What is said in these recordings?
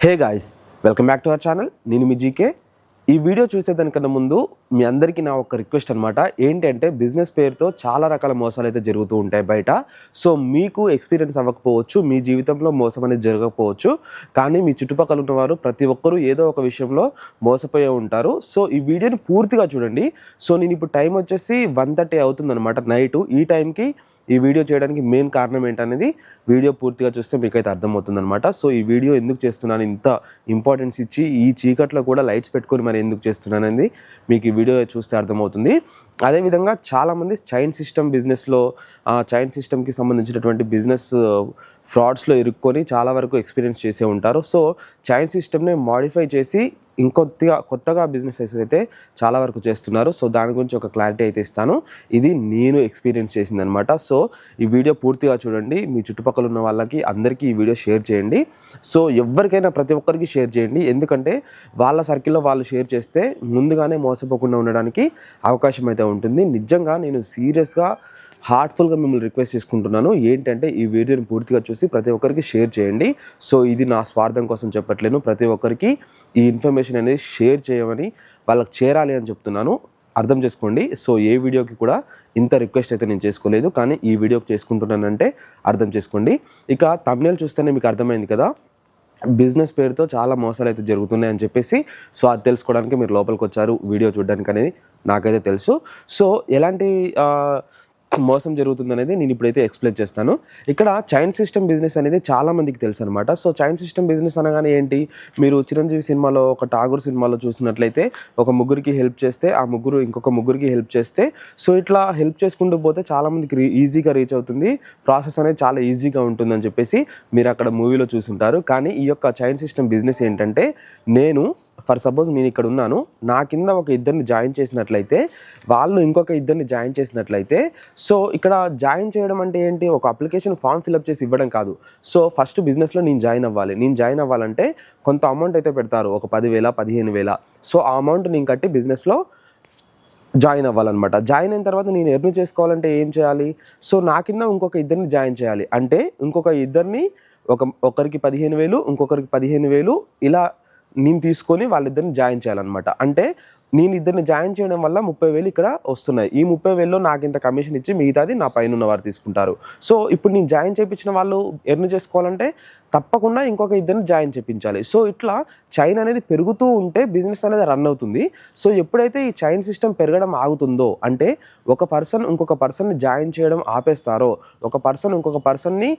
Hey guys, welcome back to our channel. నేను మీ GK. ఈ video చూసేదానికన్నా ముందు మీ అందరికీ నా ఒక రిక్వెస్ట్ అనమాట. ఏంటంటే బిజినెస్ పేరుతో చాలా రకాల మోసాలు అయితే జరుగుతూ ఉంటాయి బయట. సో మీకు ఎక్స్పీరియన్స్ అవ్వకపోవచ్చు, మీ జీవితంలో మోసం అనేది జరగకపోవచ్చు, కానీ మీ చుట్టుపక్కల ఉన్నవారు ప్రతి ఒక్కరూ ఏదో ఒక విషయంలో మోసపోయే ఉంటారు. సో ఈ వీడియోని పూర్తిగా చూడండి. సో నేను ఇప్పుడు టైం వచ్చేసి 1:30 అవుతుందన్నమాట నైట్. ఈ టైంకి ఈ వీడియో చేయడానికి మెయిన్ కారణం ఏంటనేది వీడియో పూర్తిగా చూస్తే మీకైతే అర్థమవుతుందన్నమాట. సో ఈ వీడియో ఎందుకు చేస్తున్నాను, ఇంత ఇంపార్టెన్స్ ఇచ్చి ఈ చీకట్లో కూడా లైట్స్ పెట్టుకొని మరి ఎందుకు చేస్తున్నాను అనేది మీకు ఈ వీడియో చూస్తే అర్థమవుతుంది. అదేవిధంగా చాలామంది చైన్ సిస్టమ్ బిజినెస్లో చైన్ సిస్టమ్కి సంబంధించినటువంటి బిజినెస్ ఫ్రాడ్స్లో ఇరుక్కొని చాలా వరకు ఎక్స్పీరియన్స్ చేసే ఉంటారు. సో చైన్ సిస్టమ్ని మాడిఫై చేసి కొత్తగా బిజినెసెస్ అయితే చాలా వరకు చేస్తున్నారు. సో దాని గురించి ఒక క్లారిటీ అయితే ఇస్తాను. ఇది నేను ఎక్స్పీరియన్స్ చేసిందనమాట. సో ఈ వీడియో పూర్తిగా చూడండి. మీ చుట్టుపక్కల ఉన్న వాళ్ళకి అందరికీ ఈ వీడియో షేర్ చేయండి. సో ఎవరికైనా ప్రతి ఒక్కరికి షేర్ చేయండి. ఎందుకంటే వాళ్ళ సర్కిల్లో వాళ్ళు షేర్ చేస్తే ముందుగానే మోసపోకుండా ఉండడానికి అవకాశం అయితే ఉంటుంది. నిజంగా నేను సీరియస్గా హార్ట్ఫుల్గా మిమ్మల్ని రిక్వెస్ట్ చేసుకుంటున్నాను. ఏంటంటే ఈ వీడియోని పూర్తిగా చూసి ప్రతి ఒక్కరికి షేర్ చేయండి. సో ఇది నా స్వార్థం కోసం చెప్పట్లేను. ప్రతి ఒక్కరికి ఈ ఇన్ఫర్మేషన్ అనేది షేర్ చేయమని, వాళ్ళకి చేరాలి అని చెప్తున్నాను. అర్థం చేసుకోండి. సో ఏ వీడియోకి కూడా ఇంత రిక్వెస్ట్ అయితే నేను చేసుకోలేదు, కానీ ఈ వీడియోకి చేసుకుంటున్నానంటే అర్థం చేసుకోండి. ఇక థంబ్నెయిల్ చూస్తేనే మీకు అర్థమైంది కదా, బిజినెస్ పేరుతో చాలా మోసాలు అయితే జరుగుతున్నాయని చెప్పేసి. సో అది తెలుసుకోవడానికి మీరు లోపలికి వచ్చారు వీడియో చూడడానికి అనేది నాకైతే తెలుసు. సో ఎలాంటి మోసం జరుగుతుంది అనేది నేను ఇప్పుడైతే ఎక్స్ప్లెయిన్ చేస్తాను. ఇక్కడ చైన్ సిస్టమ్ బిజినెస్ అనేది చాలా మందికి తెలుసు అనమాట. సో చైన్ సిస్టమ్ బిజినెస్ అనగానే ఏంటి, మీరు చిరంజీవి సినిమాలో, ఒక ఠాగూర్ సినిమాలో చూసినట్లయితే ఒక ముగ్గురికి హెల్ప్ చేస్తే ఆ ముగ్గురు ఇంకొక ముగ్గురికి హెల్ప్ చేస్తే, సో ఇట్లా హెల్ప్ చేసుకుంటూ పోతే చాలా మందికి ఈజీగా రీచ్ అవుతుంది, ప్రాసెస్ అనేది చాలా ఈజీగా ఉంటుందని చెప్పేసి మీరు అక్కడ మూవీలో చూసుంటారు. కానీ ఈ యొక్క చైన్ సిస్టమ్ బిజినెస్ ఏంటంటే, ఫర్ సపోజ్ నేను ఇక్కడ ఉన్నాను, నా కింద ఒక ఇద్దరిని జాయిన్ చేసినట్లయితే, వాళ్ళు ఇంకొక ఇద్దరిని జాయిన్ చేసినట్లయితే, సో ఇక్కడ జాయిన్ చేయడం అంటే ఏంటి, ఒక అప్లికేషన్ ఫామ్ ఫిల్అప్ చేసి ఇవ్వడం కాదు. సో ఫస్ట్ బిజినెస్లో నేను జాయిన్ అవ్వాలి. నేను జాయిన్ అవ్వాలంటే కొంత అమౌంట్ అయితే పెడతారు, ఒక 10,000 15,000. సో ఆ అమౌంట్ నేను కట్టి బిజినెస్లో జాయిన్ అవ్వాలన్నమాట. జాయిన్ అయిన తర్వాత నేను ఎర్న్ చేసుకోవాలంటే ఏం చేయాలి, సో నా కింద ఇంకొక ఇద్దరిని జాయిన్ చేయాలి. అంటే ఇంకొక ఇద్దరిని ఒకరికి 15,000, ఇంకొకరికి 15,000 ఇలా నేను తీసుకొని వాళ్ళిద్దరిని జాయిన్ చేయాలన్నమాట. అంటే నేను ఇద్దరిని జాయిన్ చేయడం వల్ల 30,000 ఇక్కడ వస్తున్నాయి. ఈ 30,000లో నాకు ఇంత కమిషన్ ఇచ్చి మిగతాది నా పైన ఉన్న వారు తీసుకుంటారు. సో ఇప్పుడు నేను జాయిన్ చేయించిన వాళ్ళు ఎర్న్ చేసుకోవాలంటే తప్పకుండా ఇంకొక ఇద్దరిని జాయిన్ చేయించాలి. సో ఇట్లా చైన్ అనేది పెరుగుతూ ఉంటే బిజినెస్ అనేది రన్ అవుతుంది. సో ఎప్పుడైతే ఈ చైన్ సిస్టమ్ పెరగడం ఆగుతుందో, అంటే ఒక పర్సన్ ఇంకొక పర్సన్ని జాయిన్ చేయడం ఆపేస్తారో, ఒక పర్సన్ ఇంకొక పర్సన్ని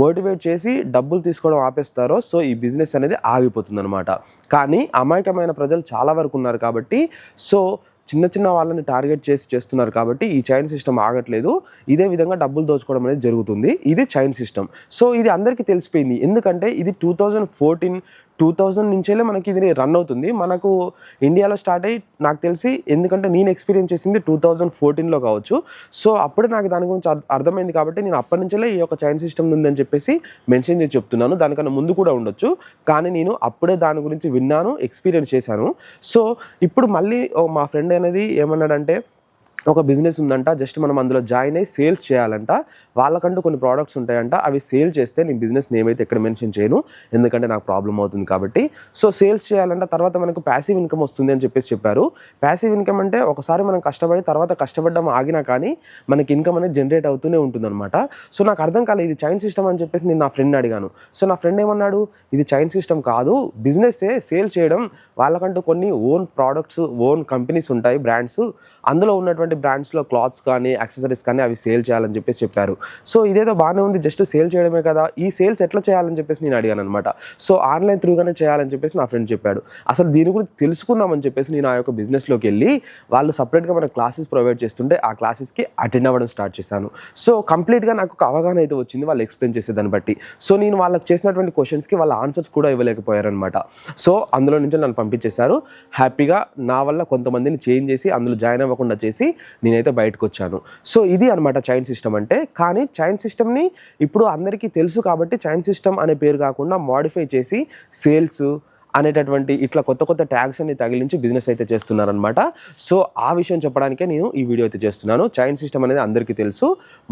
మోటివేట్ చేసి డబ్బులు తీసుకోవడం ఆపేస్తారో, సో ఈ బిజినెస్ అనేది ఆగిపోతుంది అనమాట. కానీ అమాయకమైన ప్రజలు చాలా వరకు ఉన్నారు కాబట్టి, సో చిన్న వాళ్ళని టార్గెట్ చేసి చేస్తున్నారు కాబట్టి ఈ చైన్ సిస్టమ్ ఆగట్లేదు. ఇదే విధంగా డబ్బులు దోచుకోవడం అనేది జరుగుతుంది. ఇది చైన్ సిస్టమ్. సో ఇది అందరికీ తెలిసిపోయింది. ఎందుకంటే ఇది 2000 నుంచేలే మనకి ఇది రన్ అవుతుంది. మనకు ఇండియాలో స్టార్ట్ అయ్యి నాకు తెలిసి, ఎందుకంటే నేను ఎక్స్పీరియన్స్ చేసింది 2014లో కావచ్చు. సో అప్పుడే నాకు దాని గురించి అర్థమైంది కాబట్టి నేను అప్పటి నుంచే ఈ యొక్క చైన్ సిస్టమ్ ఉందని చెప్పేసి మెన్షన్ చేసి చెప్తున్నాను. దానికన్నా ముందు కూడా ఉండొచ్చు, కానీ నేను అప్పుడే దాని గురించి విన్నాను, ఎక్స్పీరియన్స్ చేశాను. సో ఇప్పుడు మళ్ళీ మా ఫ్రెండ్ అనేది ఏమన్నాడంటే, ఒక బిజినెస్ ఉందంట, జస్ట్ మనం అందులో జాయిన్ అయ్యి సేల్స్ చేయాలంట, వాళ్ళకంటూ కొన్ని ప్రోడక్ట్స్ ఉంటాయంట, అవి సేల్ చేస్తే నేను బిజినెస్ నేమ్ అయితే ఎక్కడ మెన్షన్ చేయను, ఎందుకంటే నాకు ప్రాబ్లం అవుతుంది కాబట్టి. సో సేల్స్ చేయాలంట, తర్వాత మనకు ప్యాసివ్ ఇన్కమ్ వస్తుంది అని చెప్పేసి చెప్పారు. ప్యాసివ్ ఇన్కమ్ అంటే ఒకసారి మనం కష్టపడి తర్వాత కష్టపడడం ఆగినా కానీ మనకి ఇన్కమ్ అనేది జనరేట్ అవుతూనే ఉంటుందన్నమాట. సో నాకు అర్థం కాలేదు ఇది చైన్ సిస్టమ్ అని చెప్పేసి నేను నా ఫ్రెండ్ అడిగాను. సో నా ఫ్రెండ్ ఏమన్నాడు, ఇది చైన్ సిస్టమ్ కాదు, బిజినెస్సే, సేల్ చేయడం, వాళ్ళకంటూ కొన్ని ఓన్ ప్రోడక్ట్స్, ఓన్ కంపెనీస్ ఉంటాయి, బ్రాండ్స్, అందులో ఉన్నటువంటి బ్రాండ్స్లో క్లాత్స్ కానీ యాక్సెసరీస్ కానీ అవి సేల్ చేయాలని చెప్పేసి చెప్పారు. సో ఇదేదో బాగానే ఉంది, జస్ట్ సేల్ చేయడమే కదా, ఈ సేల్స్ ఎట్లా చేయాలని చెప్పేసి నేను అడిగాను అనమాట. సో ఆన్లైన్ త్రూగానే చేయాలని చెప్పేసి నా ఫ్రెండ్ చెప్పాడు. అసలు దీని గురించి తెలుసుకుందామని చెప్పేసి నేను ఆ యొక్క బిజినెస్లోకి వెళ్ళి, వాళ్ళు సపరేట్గా మన క్లాసెస్ ప్రొవైడ్ చేస్తుంటే ఆ క్లాసెస్కి అటెండ్ అవ్వడం స్టార్ట్ చేశాను. సో కంప్లీట్గా నాకు ఒక అవగాహన అయితే వచ్చింది వాళ్ళు ఎక్స్ప్లెయిన్ చేసే దాన్ని బట్టి. సో నేను వాళ్ళకి చేసినటువంటి క్వశ్చన్స్కి వాళ్ళ ఆన్సర్స్ కూడా ఇవ్వలేకపోయారనమాట. సో అందులో నుంచి నన్ను పంపించేశారు. హ్యాపీగా నా వల్ల కొంతమందిని చేంజ్ చేసి అందులో జాయిన్ అవ్వకుండా చేసి నేనైతే బయటకు వచ్చాను. సో ఇది అనమాట చైన్ సిస్టమ్ అంటే. కానీ చైన్ సిస్టమ్ని ఇప్పుడు అందరికీ తెలుసు కాబట్టి చైన్ సిస్టమ్ అనే పేరు కాకుండా మాడిఫై చేసి సేల్స్, అనేటటువంటి ఇట్లా కొత్త కొత్త ట్యాగ్స్ అన్ని తగిలించి బిజినెస్ అయితే చేస్తున్నారనమాట. సో ఆ విషయం చెప్పడానికే నేను ఈ వీడియో అయితే చేస్తున్నాను. చైన్ సిస్టమ్ అనేది అందరికీ తెలుసు,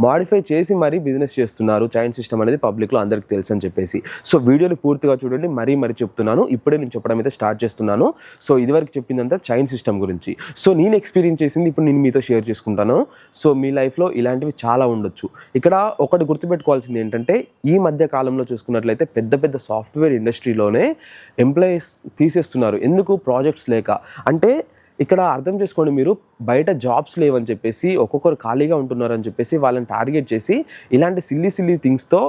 మాడిఫై చేసి మరీ బిజినెస్ చేస్తున్నారు. చైన్ సిస్టమ్ అనేది పబ్లిక్లో అందరికీ తెలుసు అని చెప్పేసి. సో వీడియోని పూర్తిగా చూడండి, మరీ చెప్తున్నాను. ఇప్పుడే నేను చెప్పడం అయితే స్టార్ట్ చేస్తున్నాను. సో ఇదివరకు చెప్పిందంతా చైన్ సిస్టమ్ గురించి. సో నేను ఎక్స్పీరియన్స్ చేసింది ఇప్పుడు నేను మీతో షేర్ చేసుకుంటాను. సో మీ లైఫ్లో ఇలాంటివి చాలా ఉండొచ్చు. ఇక్కడ ఒకటి గుర్తుపెట్టుకోవాల్సింది ఏంటంటే, ఈ మధ్య కాలంలో చూసుకున్నట్లయితే పెద్ద పెద్ద సాఫ్ట్వేర్ ఇండస్ట్రీలోనే ఎంప్లాయీస్ తీసేస్తున్నారు. ఎందుకు? ప్రాజెక్ట్స్ లేక. అంటే ఇక్కడ అర్థం చేసుకోండి, మీరు బయట జాబ్స్ లేవని చెప్పేసి ఒక్కొక్కరు ఖాళీగా ఉంటున్నారని చెప్పేసి వాళ్ళని టార్గెట్ చేసి ఇలాంటి సిల్లీ థింగ్స్తో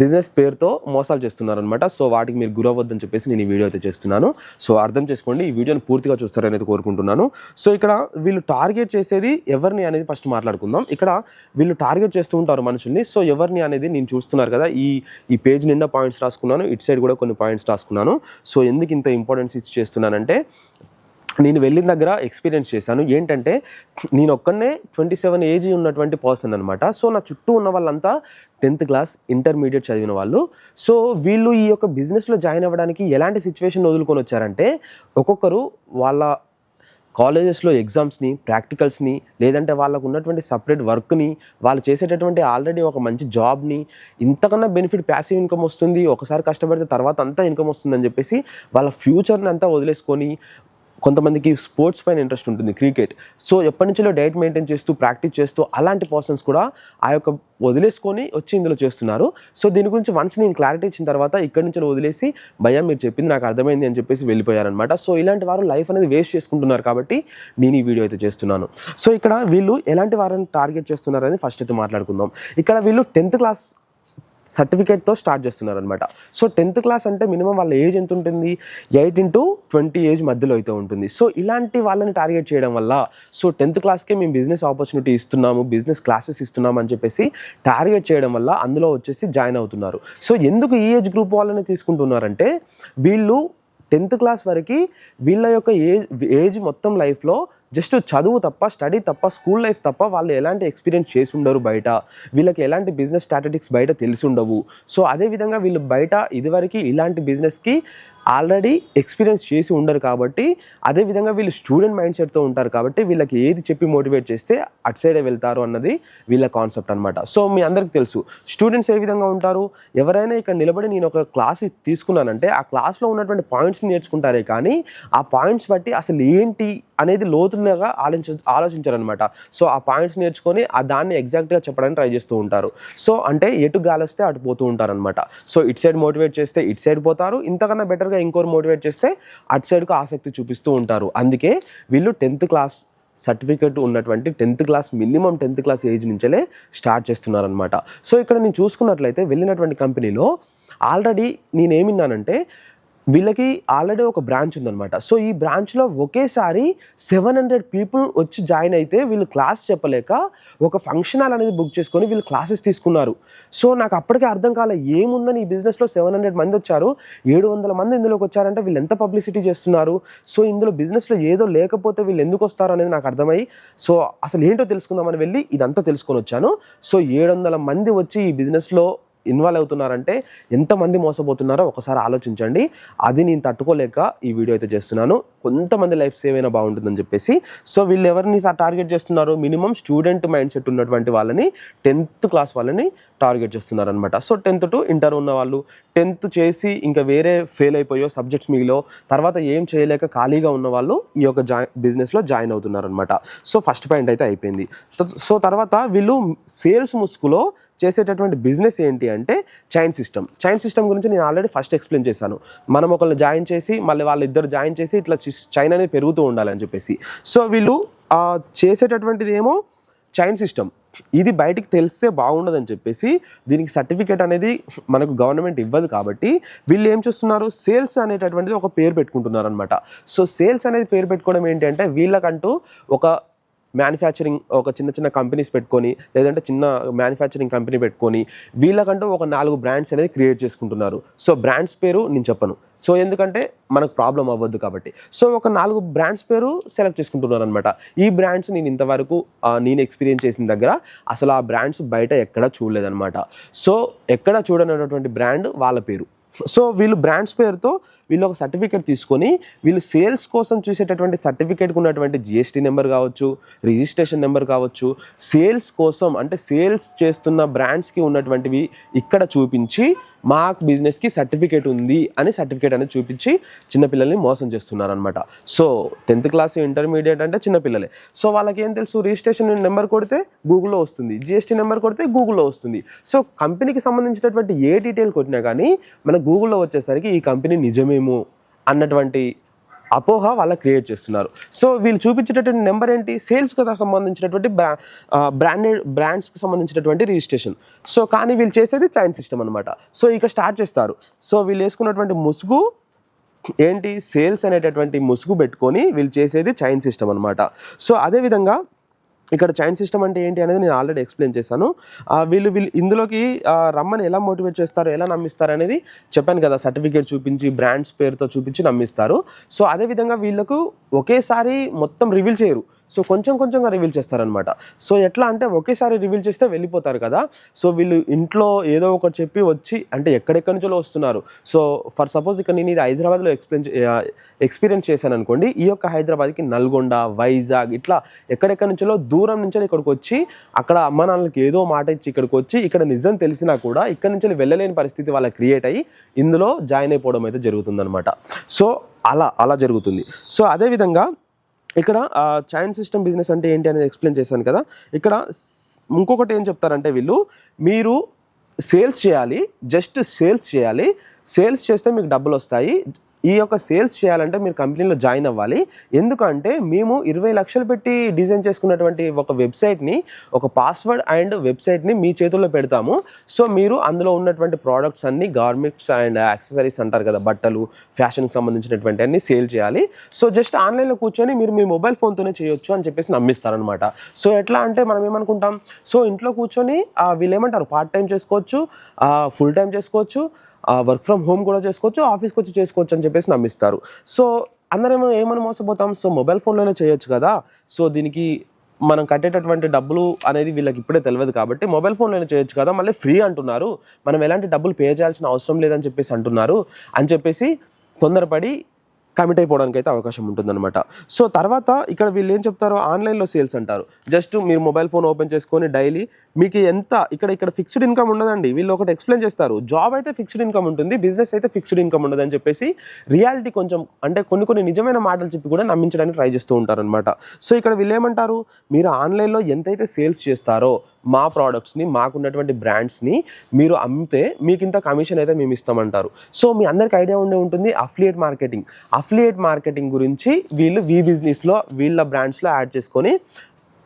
బిజినెస్ పేరుతో మోసాలు చేస్తున్నారనమాట. సో వాటికి మీరు గురవద్దని చెప్పేసి నేను ఈ వీడియో అయితే చేస్తున్నాను. సో అర్థం చేసుకోండి, ఈ వీడియోని పూర్తిగా చూస్తారని అయితే కోరుకుంటున్నాను. సో ఇక్కడ వీళ్ళు టార్గెట్ చేసేది ఎవరిని అనేది ఫస్ట్ మాట్లాడుకుందాం. ఇక్కడ వీళ్ళు టార్గెట్ చేస్తూ ఉంటారు మనుషుల్ని. సో ఎవరిని అనేది నేను చూస్తున్నారు కదా, ఈ పేజ్ నిండా పాయింట్స్ రాసుకున్నాను, ఇటు సైడ్ కూడా కొన్ని పాయింట్స్ రాసుకున్నాను. సో ఎందుకు ఇంత ఇంపార్టెన్స్ ఇచ్చి చేస్తున్నానంటే, నేను వెళ్ళిన దగ్గర ఎక్స్పీరియన్స్ చేశాను. ఏంటంటే నేను ఒక్కనే 27 ఏజ్ ఉన్నటువంటి పర్సన్ అనమాట. సో నా చుట్టూ ఉన్న వాళ్ళంతా 10th క్లాస్ ఇంటర్మీడియట్ చదివిన వాళ్ళు. సో వీళ్ళు ఈ యొక్క బిజినెస్లో జాయిన్ అవ్వడానికి ఎలాంటి సిచ్యువేషన్ వదులుకొని వచ్చారంటే, ఒక్కొక్కరు వాళ్ళ కాలేజెస్లో ఎగ్జామ్స్ని, ప్రాక్టికల్స్ని, లేదంటే వాళ్ళకు ఉన్నటువంటి సపరేట్ వర్క్ని, వాళ్ళు చేసేటటువంటి ఆల్రెడీ ఒక మంచి జాబ్ని, ఇంతకన్నా బెనిఫిట్ ప్యాసివ్ ఇన్కమ్ వస్తుంది, ఒకసారి కష్టపడితే తర్వాత అంతా ఇన్కమ్ వస్తుందని చెప్పేసి వాళ్ళ ఫ్యూచర్ని అంతా వదిలేసుకొని, కొంతమందికి స్పోర్ట్స్ పైన ఇంట్రెస్ట్ ఉంటుంది, క్రికెట్. సో ఎప్పటి నుంచో డైట్ మెయింటైన్ చేస్తూ ప్రాక్టీస్ చేస్తూ అలాంటి పర్సన్స్ కూడా ఆ యొక్క వదిలేసుకొని వచ్చి ఇందులో చేస్తున్నారు. సో దీని గురించి వన్స్ నేను క్లారిటీ ఇచ్చిన తర్వాత ఇక్కడి నుంచి వదిలేసి, భయ్యా మీరు చెప్పింది నాకు అర్థమైంది అని చెప్పేసి వెళ్ళిపోయారనమాట. సో ఇలాంటి వారు లైఫ్ అనేది వేస్ట్ చేసుకుంటున్నారు కాబట్టి నేను ఈ వీడియో అయితే చేస్తున్నాను. సో ఇక్కడ వీళ్ళు ఎలాంటి వారిని టార్గెట్ చేస్తున్నారు అనేది ఫస్ట్ అయితే మాట్లాడుకుందాం. ఇక్కడ వీళ్ళు 10th క్లాస్ సర్టిఫికేట్తో స్టార్ట్ చేస్తున్నారనమాట. సో 10th క్లాస్ అంటే మినిమం వాళ్ళ ఏజ్ ఎంత ఉంటుంది? 8 to 20 ఏజ్ మధ్యలో అయితే ఉంటుంది. సో ఇలాంటి వాళ్ళని టార్గెట్ చేయడం వల్ల, సో 10th క్లాస్కే మేము బిజినెస్ ఆపర్చునిటీ ఇస్తున్నాము, బిజినెస్ క్లాసెస్ ఇస్తున్నాము అని చెప్పేసి టార్గెట్ చేయడం వల్ల అందులో వచ్చేసి జాయిన్ అవుతున్నారు. సో ఎందుకు ఈ ఏజ్ గ్రూప్ వాళ్ళని తీసుకుంటున్నారంటే, వీళ్ళు 10th క్లాస్ వరకు వీళ్ళ యొక్క ఏజ్ మొత్తం లైఫ్లో జస్ట్ చదువు తప్ప, స్టడీ తప్ప, స్కూల్ లైఫ్ తప్ప వాళ్ళు ఎలాంటి ఎక్స్పీరియన్స్ చేసి ఉండరు బయట. వీళ్ళకి ఎలాంటి బిజినెస్ స్ట్రాటజిక్స్ బయట తెలిసి ఉండవు. సో అదేవిధంగా వీళ్ళు బయట ఇదివరకు ఇలాంటి బిజినెస్కి ఆల్రెడీ ఎక్స్పీరియన్స్ చేసి ఉండరు కాబట్టి, అదేవిధంగా వీళ్ళు స్టూడెంట్ మైండ్ సెట్తో ఉంటారు కాబట్టి వీళ్ళకి ఏది చెప్పి మోటివేట్ చేస్తే అటు సైడే వెళ్తారు అన్నది వీళ్ళ కాన్సెప్ట్ అనమాట. సో మీ అందరికీ తెలుసు స్టూడెంట్స్ ఏ విధంగా ఉంటారు. ఎవరైనా ఇక్కడ నిలబడి నేను ఒక క్లాస్ తీసుకున్నానంటే ఆ క్లాస్లో ఉన్నటువంటి పాయింట్స్ని నేర్చుకుంటారే కానీ ఆ పాయింట్స్ బట్టి అసలు ఏంటి అనేది లోతుగా ఆలోచించారనమాట. సో ఆ పాయింట్స్ నేర్చుకొని దాన్ని ఎగ్జాక్ట్గా చెప్పడానికి ట్రై చేస్తూ ఉంటారు. సో అంటే ఎటు గాలిస్తే అటు పోతూ ఉంటారనమాట. సో ఇటు సైడ్ మోటివేట్ చేస్తే ఇటు సైడ్ పోతారు, ఇంతకన్నా బెటర్గా ఇంకోరు మోటివేట్ చేస్తే అటు సైడ్కు ఆసక్తి చూపిస్తూ ఉంటారు. అందుకే వీళ్ళు 10th క్లాస్ సర్టిఫికేట్ ఉన్నటువంటి 10th class minimum 10th class age నుంచే స్టార్ట్ చేస్తున్నారనమాట. సో ఇక్కడ నేను చూసుకున్నట్లయితే వెళ్ళినటువంటి కంపెనీలో ఆల్రెడీ నేనేమిన్నానంటే, వీళ్ళకి ఆల్రెడీ ఒక బ్రాంచ్ ఉందన్నమాట. సో ఈ బ్రాంచ్లో ఒకేసారి 700 పీపుల్ వచ్చి జాయిన్ అయితే వీళ్ళు క్లాస్ చెప్పలేక ఒక ఫంక్షన్ హాల్ అనేది బుక్ చేసుకొని వీళ్ళు క్లాసెస్ తీసుకున్నారు. సో నాకు అప్పటికే అర్థం కాలే, ఏముందని ఈ బిజినెస్లో 700 మంది వచ్చారు, 700 మంది ఇందులోకి వచ్చారంటే వీళ్ళు ఎంత పబ్లిసిటీ చేస్తున్నారు. సో ఇందులో బిజినెస్లో ఏదో లేకపోతే వీళ్ళు ఎందుకు వస్తారు అనేది నాకు అర్థమై, సో అసలు ఏంటో తెలుసుకుందామని వెళ్ళి ఇదంతా తెలుసుకొని వచ్చాను. సో 700 మంది వచ్చి ఈ బిజినెస్లో ఇన్వాల్వ్ అవుతున్నారంటే ఎంతమంది మోసపోతున్నారో ఒకసారి ఆలోచించండి. అది నేను తట్టుకోలేక ఈ వీడియో అయితే చేస్తున్నాను. కొంతమంది లైఫ్ సేవ్ అయినా బాగుంటుందని చెప్పేసి. సో వీళ్ళు ఎవరిని టార్గెట్ చేస్తున్నారు? మినిమం స్టూడెంట్ మైండ్ సెట్ ఉన్నటువంటి వాళ్ళని, 10th క్లాస్ వాళ్ళని టార్గెట్ చేస్తున్నారు అనమాట. సో 10th to ఇంటర్ ఉన్న వాళ్ళు, 10th చేసి ఇంకా వేరే ఫెయిల్ అయిపోయో సబ్జెక్ట్స్ మిగిలో తర్వాత ఏం చేయలేక ఖాళీగా ఉన్న వాళ్ళు ఈ యొక్క బిజినెస్లో జాయిన్ అవుతున్నారు అనమాట. సో ఫస్ట్ పాయింట్ అయితే అయిపోయింది. సో తర్వాత వీళ్ళు సేల్స్ ముసుగులో చేసేటటువంటి బిజినెస్ ఏంటి అంటే చైన్ సిస్టమ్ గురించి నేను ఆల్రెడీ ఫస్ట్ ఎక్స్ప్లెయిన్ చేశాను. మనం ఒకళ్ళు జాయిన్ చేసి మళ్ళీ వాళ్ళిద్దరు జాయిన్ చేసి ఇట్లా చైన్ అనేది పెరుగుతూ ఉండాలని చెప్పేసి. సో వీళ్ళు చేసేటటువంటిది ఏమో చైన్ సిస్టమ్. ఇది బయటికి తెలిస్తే బాగుండదని చెప్పేసి దీనికి సర్టిఫికేట్ అనేది మనకు గవర్నమెంట్ ఇవ్వదు కాబట్టి వీళ్ళు ఏం చేస్తున్నారు, సేల్స్ అనేటటువంటిది ఒక పేరు పెట్టుకుంటున్నారు అనమాట. సో సేల్స్ అనేది పేరు పెట్టుకోవడం ఏంటి అంటే, వీళ్ళకంటూ ఒక మ్యానుఫ్యాక్చరింగ్ ఒక చిన్న కంపెనీస్ పెట్టుకొని, లేదంటే చిన్న మ్యానుఫ్యాక్చరింగ్ కంపెనీ పెట్టుకొని వీళ్ళకంటూ ఒక 4 బ్రాండ్స్ అనేది క్రియేట్ చేసుకుంటున్నారు. సో బ్రాండ్స్ పేరు నేను చెప్పను, సో ఎందుకంటే మనకు ప్రాబ్లం అవ్వద్దు కాబట్టి. సో ఒక 4 బ్రాండ్స్ పేరు సెలెక్ట్ చేసుకుంటున్నారు అనమాట. ఈ బ్రాండ్స్ నేను ఇంతవరకు నేను ఎక్స్పీరియన్స్ చేసిన దగ్గర అసలు ఆ బ్రాండ్స్ బయట ఎక్కడ చూడలేదన్నమాట. సో ఎక్కడ చూడనటువంటి బ్రాండ్ వాళ్ళ పేరు. సో వీళ్ళు బ్రాండ్స్ పేరుతో వీళ్ళు ఒక సర్టిఫికేట్ తీసుకొని వీళ్ళు సేల్స్ కోసం చూసేటటువంటి సర్టిఫికేట్కి ఉన్నటువంటి జిఎస్టీ నెంబర్ కావచ్చు, రిజిస్ట్రేషన్ నెంబర్ కావచ్చు, సేల్స్ కోసం అంటే సేల్స్ చేస్తున్న బ్రాండ్స్కి ఉన్నటువంటివి ఇక్కడ చూపించి మాకు బిజినెస్కి సర్టిఫికేట్ ఉంది అని సర్టిఫికేట్ అనేది చూపించి చిన్నపిల్లల్ని మోసం చేస్తున్నారు అనమాట. సో 10th క్లాస్ ఇంటర్మీడియట్ అంటే చిన్నపిల్లలే. సో వాళ్ళకి ఏం తెలుసు, రిజిస్ట్రేషన్ నెంబర్ కొడితే గూగుల్లో వస్తుంది, జిఎస్టీ నెంబర్ కొడితే గూగుల్లో వస్తుంది. సో కంపెనీకి సంబంధించినటువంటి ఏ డీటెయిల్ కొట్టినా కానీ మన గూగుల్లో వచ్చేసరికి ఈ కంపెనీ నిజమేమో అన్నటువంటి అపోహ వాళ్ళ క్రియేట్ చేస్తున్నారు. సో వీళ్ళు చూపించేటటువంటి నెంబర్ ఏంటి, సేల్స్కి సంబంధించినటువంటి బ్రాండ్స్కి సంబంధించినటువంటి రిజిస్ట్రేషన్. సో కానీ వీళ్ళు చేసేది చైన్ సిస్టమ్ అనమాట. సో ఇక స్టార్ట్ చేస్తారు. సో వీళ్ళు వేసుకున్నటువంటి ముసుగు ఏంటి, సేల్స్ అనేటటువంటి ముసుగు పెట్టుకొని వీళ్ళు చేసేది చైన్ సిస్టమ్ అనమాట. సో అదేవిధంగా ఇక్కడ చైన్ సిస్టమ్ అంటే ఏంటి అనేది నేను ఆల్రెడీ ఎక్స్ప్లెయిన్ చేశాను. వీళ్ళు ఇందులోకి రమ్మని ఎలా మోటివేట్ చేస్తారు, ఎలా నమ్మిస్తారు అనేది చెప్పాను కదా, సర్టిఫికేట్ చూపించి బ్రాండ్స్ పేరుతో చూపించి నమ్మిస్తారు. సో అదేవిధంగా వీళ్ళకు ఒకేసారి మొత్తం రివీల్ చేయరు, సో కొంచెం కొంచెంగా రివీల్ చేస్తారనమాట. సో ఎట్లా అంటే ఒకేసారి రివీల్ చేస్తే వెళ్ళిపోతారు కదా. సో వీళ్ళు ఇంట్లో ఏదో ఒకటి చెప్పి వచ్చి, అంటే ఎక్కడెక్కడి నుంచో వస్తున్నారు. సో ఫర్ సపోజ్ ఇక్కడ నేను ఇది హైదరాబాద్లో ఎక్స్పీరియన్స్ చేశాను అనుకోండి. ఈ యొక్క హైదరాబాద్కి నల్గొండ, వైజాగ్ ఇట్లా ఎక్కడెక్కడి నుంచో దూరం నుంచి ఇక్కడికి వచ్చి అక్కడ అమ్మ నాన్నలకి ఏదో మాట ఇచ్చి ఇక్కడికి వచ్చి ఇక్కడ నిజం తెలిసినా కూడా ఇక్కడ నుంచి వెళ్ళలేని పరిస్థితి వాళ్ళకి క్రియేట్ అయ్యి ఇందులో జాయిన్ అయిపోవడం అయితే జరుగుతుందన్నమాట. సో అలా జరుగుతుంది. సో అదేవిధంగా ఇక్కడ చైన్ సిస్టమ్ బిజినెస్ అంటే ఏంటి అనేది ఎక్స్ప్లెయిన్ చేశాను కదా. ఇక్కడ ఇంకొకటి ఏం చెప్తారంటే వీళ్ళు, మీరు సేల్స్ చేయాలి, జస్ట్ సేల్స్ చేయాలి, సేల్స్ చేస్తే మీకు డబ్బులు వస్తాయి. ఈ యొక్క సేల్స్ చేయాలంటే మీరు కంపెనీలో జాయిన్ అవ్వాలి. ఎందుకంటే మేము 20 లక్షలు పెట్టి డిజైన్ చేసుకున్నటువంటి ఒక వెబ్సైట్ని, ఒక పాస్వర్డ్ అండ్ వెబ్సైట్ని మీ చేతుల్లో పెడతాము. సో మీరు అందులో ఉన్నటువంటి ప్రోడక్ట్స్ అన్ని గార్మెంట్స్ అండ్ యాక్సెసరీస్ అంటారు కదా, బట్టలు, ఫ్యాషన్కి సంబంధించినటువంటి అన్ని సేల్ చేయాలి. సో జస్ట్ ఆన్లైన్లో కూర్చొని మీరు మీ మొబైల్ ఫోన్తోనే చేయొచ్చు అని చెప్పేసి నమ్మిస్తారనమాట. సో ఎట్లా అంటే మనం ఏమనుకుంటాం, సో ఇంట్లో కూర్చొని వీళ్ళు ఏమంటారు, పార్ట్ టైం చేసుకోవచ్చు, ఫుల్ టైం చేసుకోవచ్చు, వర్క్ ఫ్రమ్ హోమ్ కూడా చేసుకోవచ్చు, ఆఫీస్కి వచ్చి చేసుకోవచ్చు అని చెప్పేసి నమ్మిస్తారు. సో అందరం ఏమని మోసపోతాం, సో మొబైల్ ఫోన్లోనే చేయొచ్చు కదా, సో దీనికి మనం కట్టేటటువంటి డబ్బులు అనేది వీళ్ళకి ఇప్పుడే తెలియదు కాబట్టి మొబైల్ ఫోన్లోనే చేయొచ్చు కదా, మళ్ళీ ఫ్రీ అంటున్నారు, మనం ఎలాంటి డబ్బులు పే చేయాల్సిన అవసరం లేదని చెప్పేసి అంటున్నారు అని చెప్పేసి తొందరపడి కమిట్ అయిపోవడానికి అయితే అవకాశం ఉంటుందన్నమాట. సో తర్వాత ఇక్కడ వీళ్ళు ఏం చెప్తారో, ఆన్లైన్లో సేల్స్ అంటారు. జస్ట్ మీరు మొబైల్ ఫోన్ ఓపెన్ చేసుకొని డైలీ మీకు ఎంత ఇక్కడ ఫిక్స్డ్ ఇన్కమ్ ఉండదండి. వీళ్ళు ఒకటి ఎక్స్ప్లెయిన్ చేస్తారు, జాబ్ అయితే ఫిక్స్డ్ ఇన్కమ్ ఉంటుంది, బిజినెస్ అయితే ఫిక్స్డ్ ఇన్కమ్ ఉండదు అని చెప్పేసి రియాలిటీ కొంచెం అంటే కొన్ని నిజమైన మాటలు చెప్పి కూడా నమ్మించడానికి ట్రై చేస్తూ ఉంటారనమాట. సో ఇక్కడ వీళ్ళు ఏమంటారు, మీరు ఆన్లైన్లో ఎంతైతే సేల్స్ చేస్తారో మా ప్రోడక్ట్స్ని, మాకున్నటువంటి బ్రాండ్స్ని మీరు అమ్మితే మీకు ఇంత కమిషన్ అయితే మేము ఇస్తామంటారు. సో మీ అందరికి ఐడియా ఉంటుంది అఫిలియేట్ మార్కెటింగ్ గురించి వీళ్ళు బిజినెస్లో వీళ్ళ బ్రాండ్స్లో యాడ్ చేసుకొని,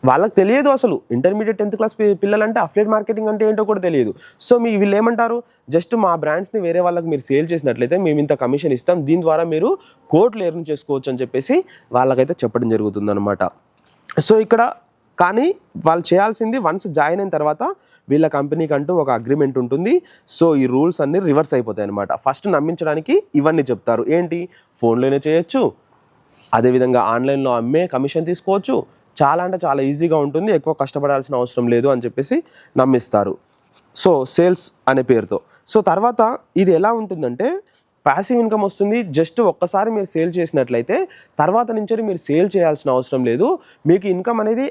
వాళ్ళకి తెలియదు అసలు ఇంటర్మీడియట్ 10th క్లాస్ పిల్లలంటే అఫిలియేట్ మార్కెటింగ్ అంటే ఏంటో కూడా తెలియదు. సో వీళ్ళు ఏమంటారు, జస్ట్ మా బ్రాండ్స్ని వేరే వాళ్ళకి మీరు సేల్ చేసినట్లయితే మేము ఇంత కమిషన్ ఇస్తాం, దీని ద్వారా మీరు కోట్లు ఎర్న్ చేసుకోవచ్చు అని చెప్పేసి వాళ్ళకైతే చెప్పడం జరుగుతుందన్నమాట. సో ఇక్కడ కానీ వాళ్ళు చేయాల్సింది, వన్స్ జాయిన్ అయిన తర్వాత వీళ్ళ కంపెనీకి అంటూ ఒక అగ్రిమెంట్ ఉంటుంది. సో ఈ రూల్స్ అన్నీ రివర్స్ అయిపోతాయి అనమాట. ఫస్ట్ నమ్మించడానికి ఇవన్నీ చెప్తారు, ఏంటి, ఫోన్లోనే చేయొచ్చు, అదేవిధంగా ఆన్లైన్లో అమ్మే కమిషన్ తీసుకోవచ్చు, చాలా అంటే చాలా ఈజీగా ఉంటుంది, ఎక్కువ కష్టపడాల్సిన అవసరం లేదు అని చెప్పేసి నమ్మిస్తారు. సో సేల్స్ అనే పేరుతో. సో తర్వాత ఇది ఎలా ఉంటుందంటే, ప్యాసివ్ ఇన్కమ్ వస్తుంది. జస్ట్ ఒక్కసారి మీరు సేల్ చేసినట్లయితే తర్వాత నుంచి మీరు సేల్ చేయాల్సిన అవసరం లేదు, మీకు ఇన్కమ్ అనేది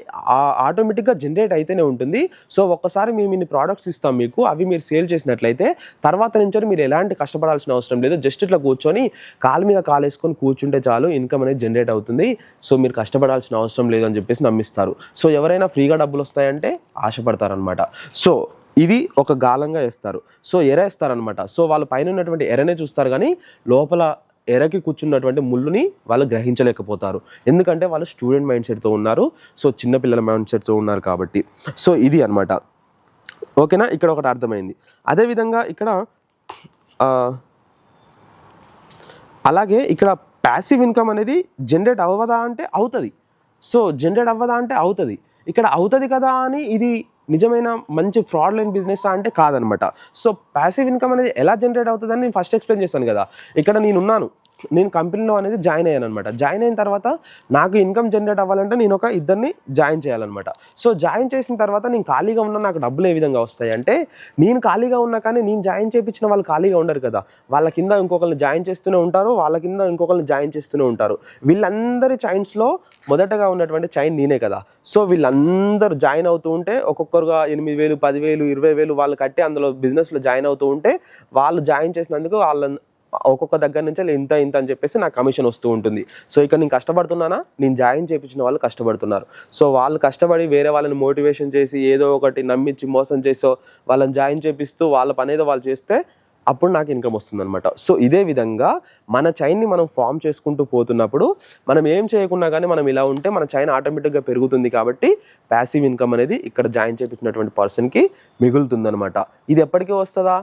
ఆటోమేటిక్గా జనరేట్ అయితేనే ఉంటుంది. సో ఒక్కసారి మేము ఇన్ని ప్రోడక్ట్స్ ఇస్తాం మీకు, అవి మీరు సేల్ చేసినట్లయితే తర్వాత నుంచి మీరు ఎలాంటి కష్టపడాల్సిన అవసరం లేదు, జస్ట్ ఇట్లా కూర్చొని కాలు మీద కాలు వేసుకొని కూర్చుంటే చాలు, ఇన్కమ్ అనేది జనరేట్ అవుతుంది, సో మీరు కష్టపడాల్సిన అవసరం లేదు అని చెప్పేసి నమ్మిస్తారు. సో ఎవరైనా ఫ్రీగా డబ్బులు వస్తాయంటే ఆశపడతారనమాట. సో ఇది ఒక గాలంగా వేస్తారు. సో ఎర వేస్తారనమాట. సో వాళ్ళ పైన ఉన్నటువంటి ఎరనే చూస్తారు కానీ లోపల ఎరకి కూర్చున్నటువంటి ముళ్ళుని వాళ్ళు గ్రహించలేకపోతారు. ఎందుకంటే వాళ్ళు స్టూడెంట్ మైండ్ సెట్తో ఉన్నారు, సో చిన్నపిల్లల మైండ్ సెట్తో ఉన్నారు కాబట్టి. సో ఇది అనమాట. ఓకేనా, ఇక్కడ ఒకటి అర్థమైంది. అదేవిధంగా ఇక్కడ అలాగే ఇక్కడ ప్యాసివ్ ఇన్కమ్ అనేది జనరేట్ అవ్వదా అంటే అవుతుంది. సో జనరేట్ అవ్వదా అంటే అవుతుంది. ఇక్కడ అవుతుంది కదా అని ఇది నిజమైన మంచి ఫ్రాడ్ లైన్ బిజినెస్ అంటే కాదనమాట. సో ప్యాసివ్ ఇన్కమ్ అనేది ఎలా జనరేట్ అవుతుందని నేను ఫస్ట్ ఎక్స్ప్లెయిన్ చేశాను కదా. ఇక్కడ నేనున్నాను, నేను కంపెనీలో అనేది జాయిన్ అయ్యాను అనమాట. జాయిన్ అయిన తర్వాత నాకు ఇన్కమ్ జనరేట్ అవ్వాలంటే నేను ఒక ఇద్దరిని జాయిన్ చేయాలన్నమాట. సో జాయిన్ చేసిన తర్వాత నేను ఖాళీగా ఉన్న నాకు డబ్బులు ఏ విధంగా వస్తాయి అంటే, నేను ఖాళీగా ఉన్నా కానీ నేను జాయిన్ చేయించిన వాళ్ళు ఖాళీగా ఉండరు కదా, వాళ్ళ కింద ఇంకొకరిని జాయిన్ చేస్తూనే ఉంటారు, వాళ్ళ కింద ఇంకొకరిని జాయిన్ చేస్తూనే ఉంటారు. వీళ్ళందరి చైన్స్లో మొదటగా ఉన్నటువంటి చైన్ నేనే కదా. సో వీళ్ళందరూ జాయిన్ అవుతూ ఉంటే ఒక్కొక్కరుగా 8,000, 10,000, 20,000 వాళ్ళు కట్టి అందులో బిజినెస్లో జాయిన్ అవుతూ ఉంటే, వాళ్ళు జాయిన్ చేసినందుకు వాళ్ళ ఒక్కొక్క దగ్గర నుంచి ఇంత ఇంత అని చెప్పేసి నాకు కమిషన్ వస్తూ ఉంటుంది. సో ఇక్కడ నేను కష్టపడుతున్నానా, నేను జాయిన్ చేయించిన వాళ్ళు కష్టపడుతున్నారు. సో వాళ్ళు కష్టపడి వేరే వాళ్ళని మోటివేషన్ చేసి ఏదో ఒకటి నమ్మించి మోసం చేసో వాళ్ళని జాయిన్ చేపిస్తూ వాళ్ళ పని ఏదో వాళ్ళు చేస్తే అప్పుడు నాకు ఇన్కమ్ వస్తుందన్నమాట. సో ఇదే విధంగా మన చైన్ని మనం ఫామ్ చేసుకుంటూ పోతున్నప్పుడు మనం ఏం చేయకున్నా కానీ మనం ఇలా ఉంటే మన చైన్ ఆటోమేటిక్గా పెరుగుతుంది. కాబట్టి ప్యాసివ్ ఇన్కమ్ అనేది ఇక్కడ జాయిన్ చేయించినటువంటి పర్సన్కి మిగులుతుందన్నమాట. ఇది ఎప్పటికీ వస్తుందా,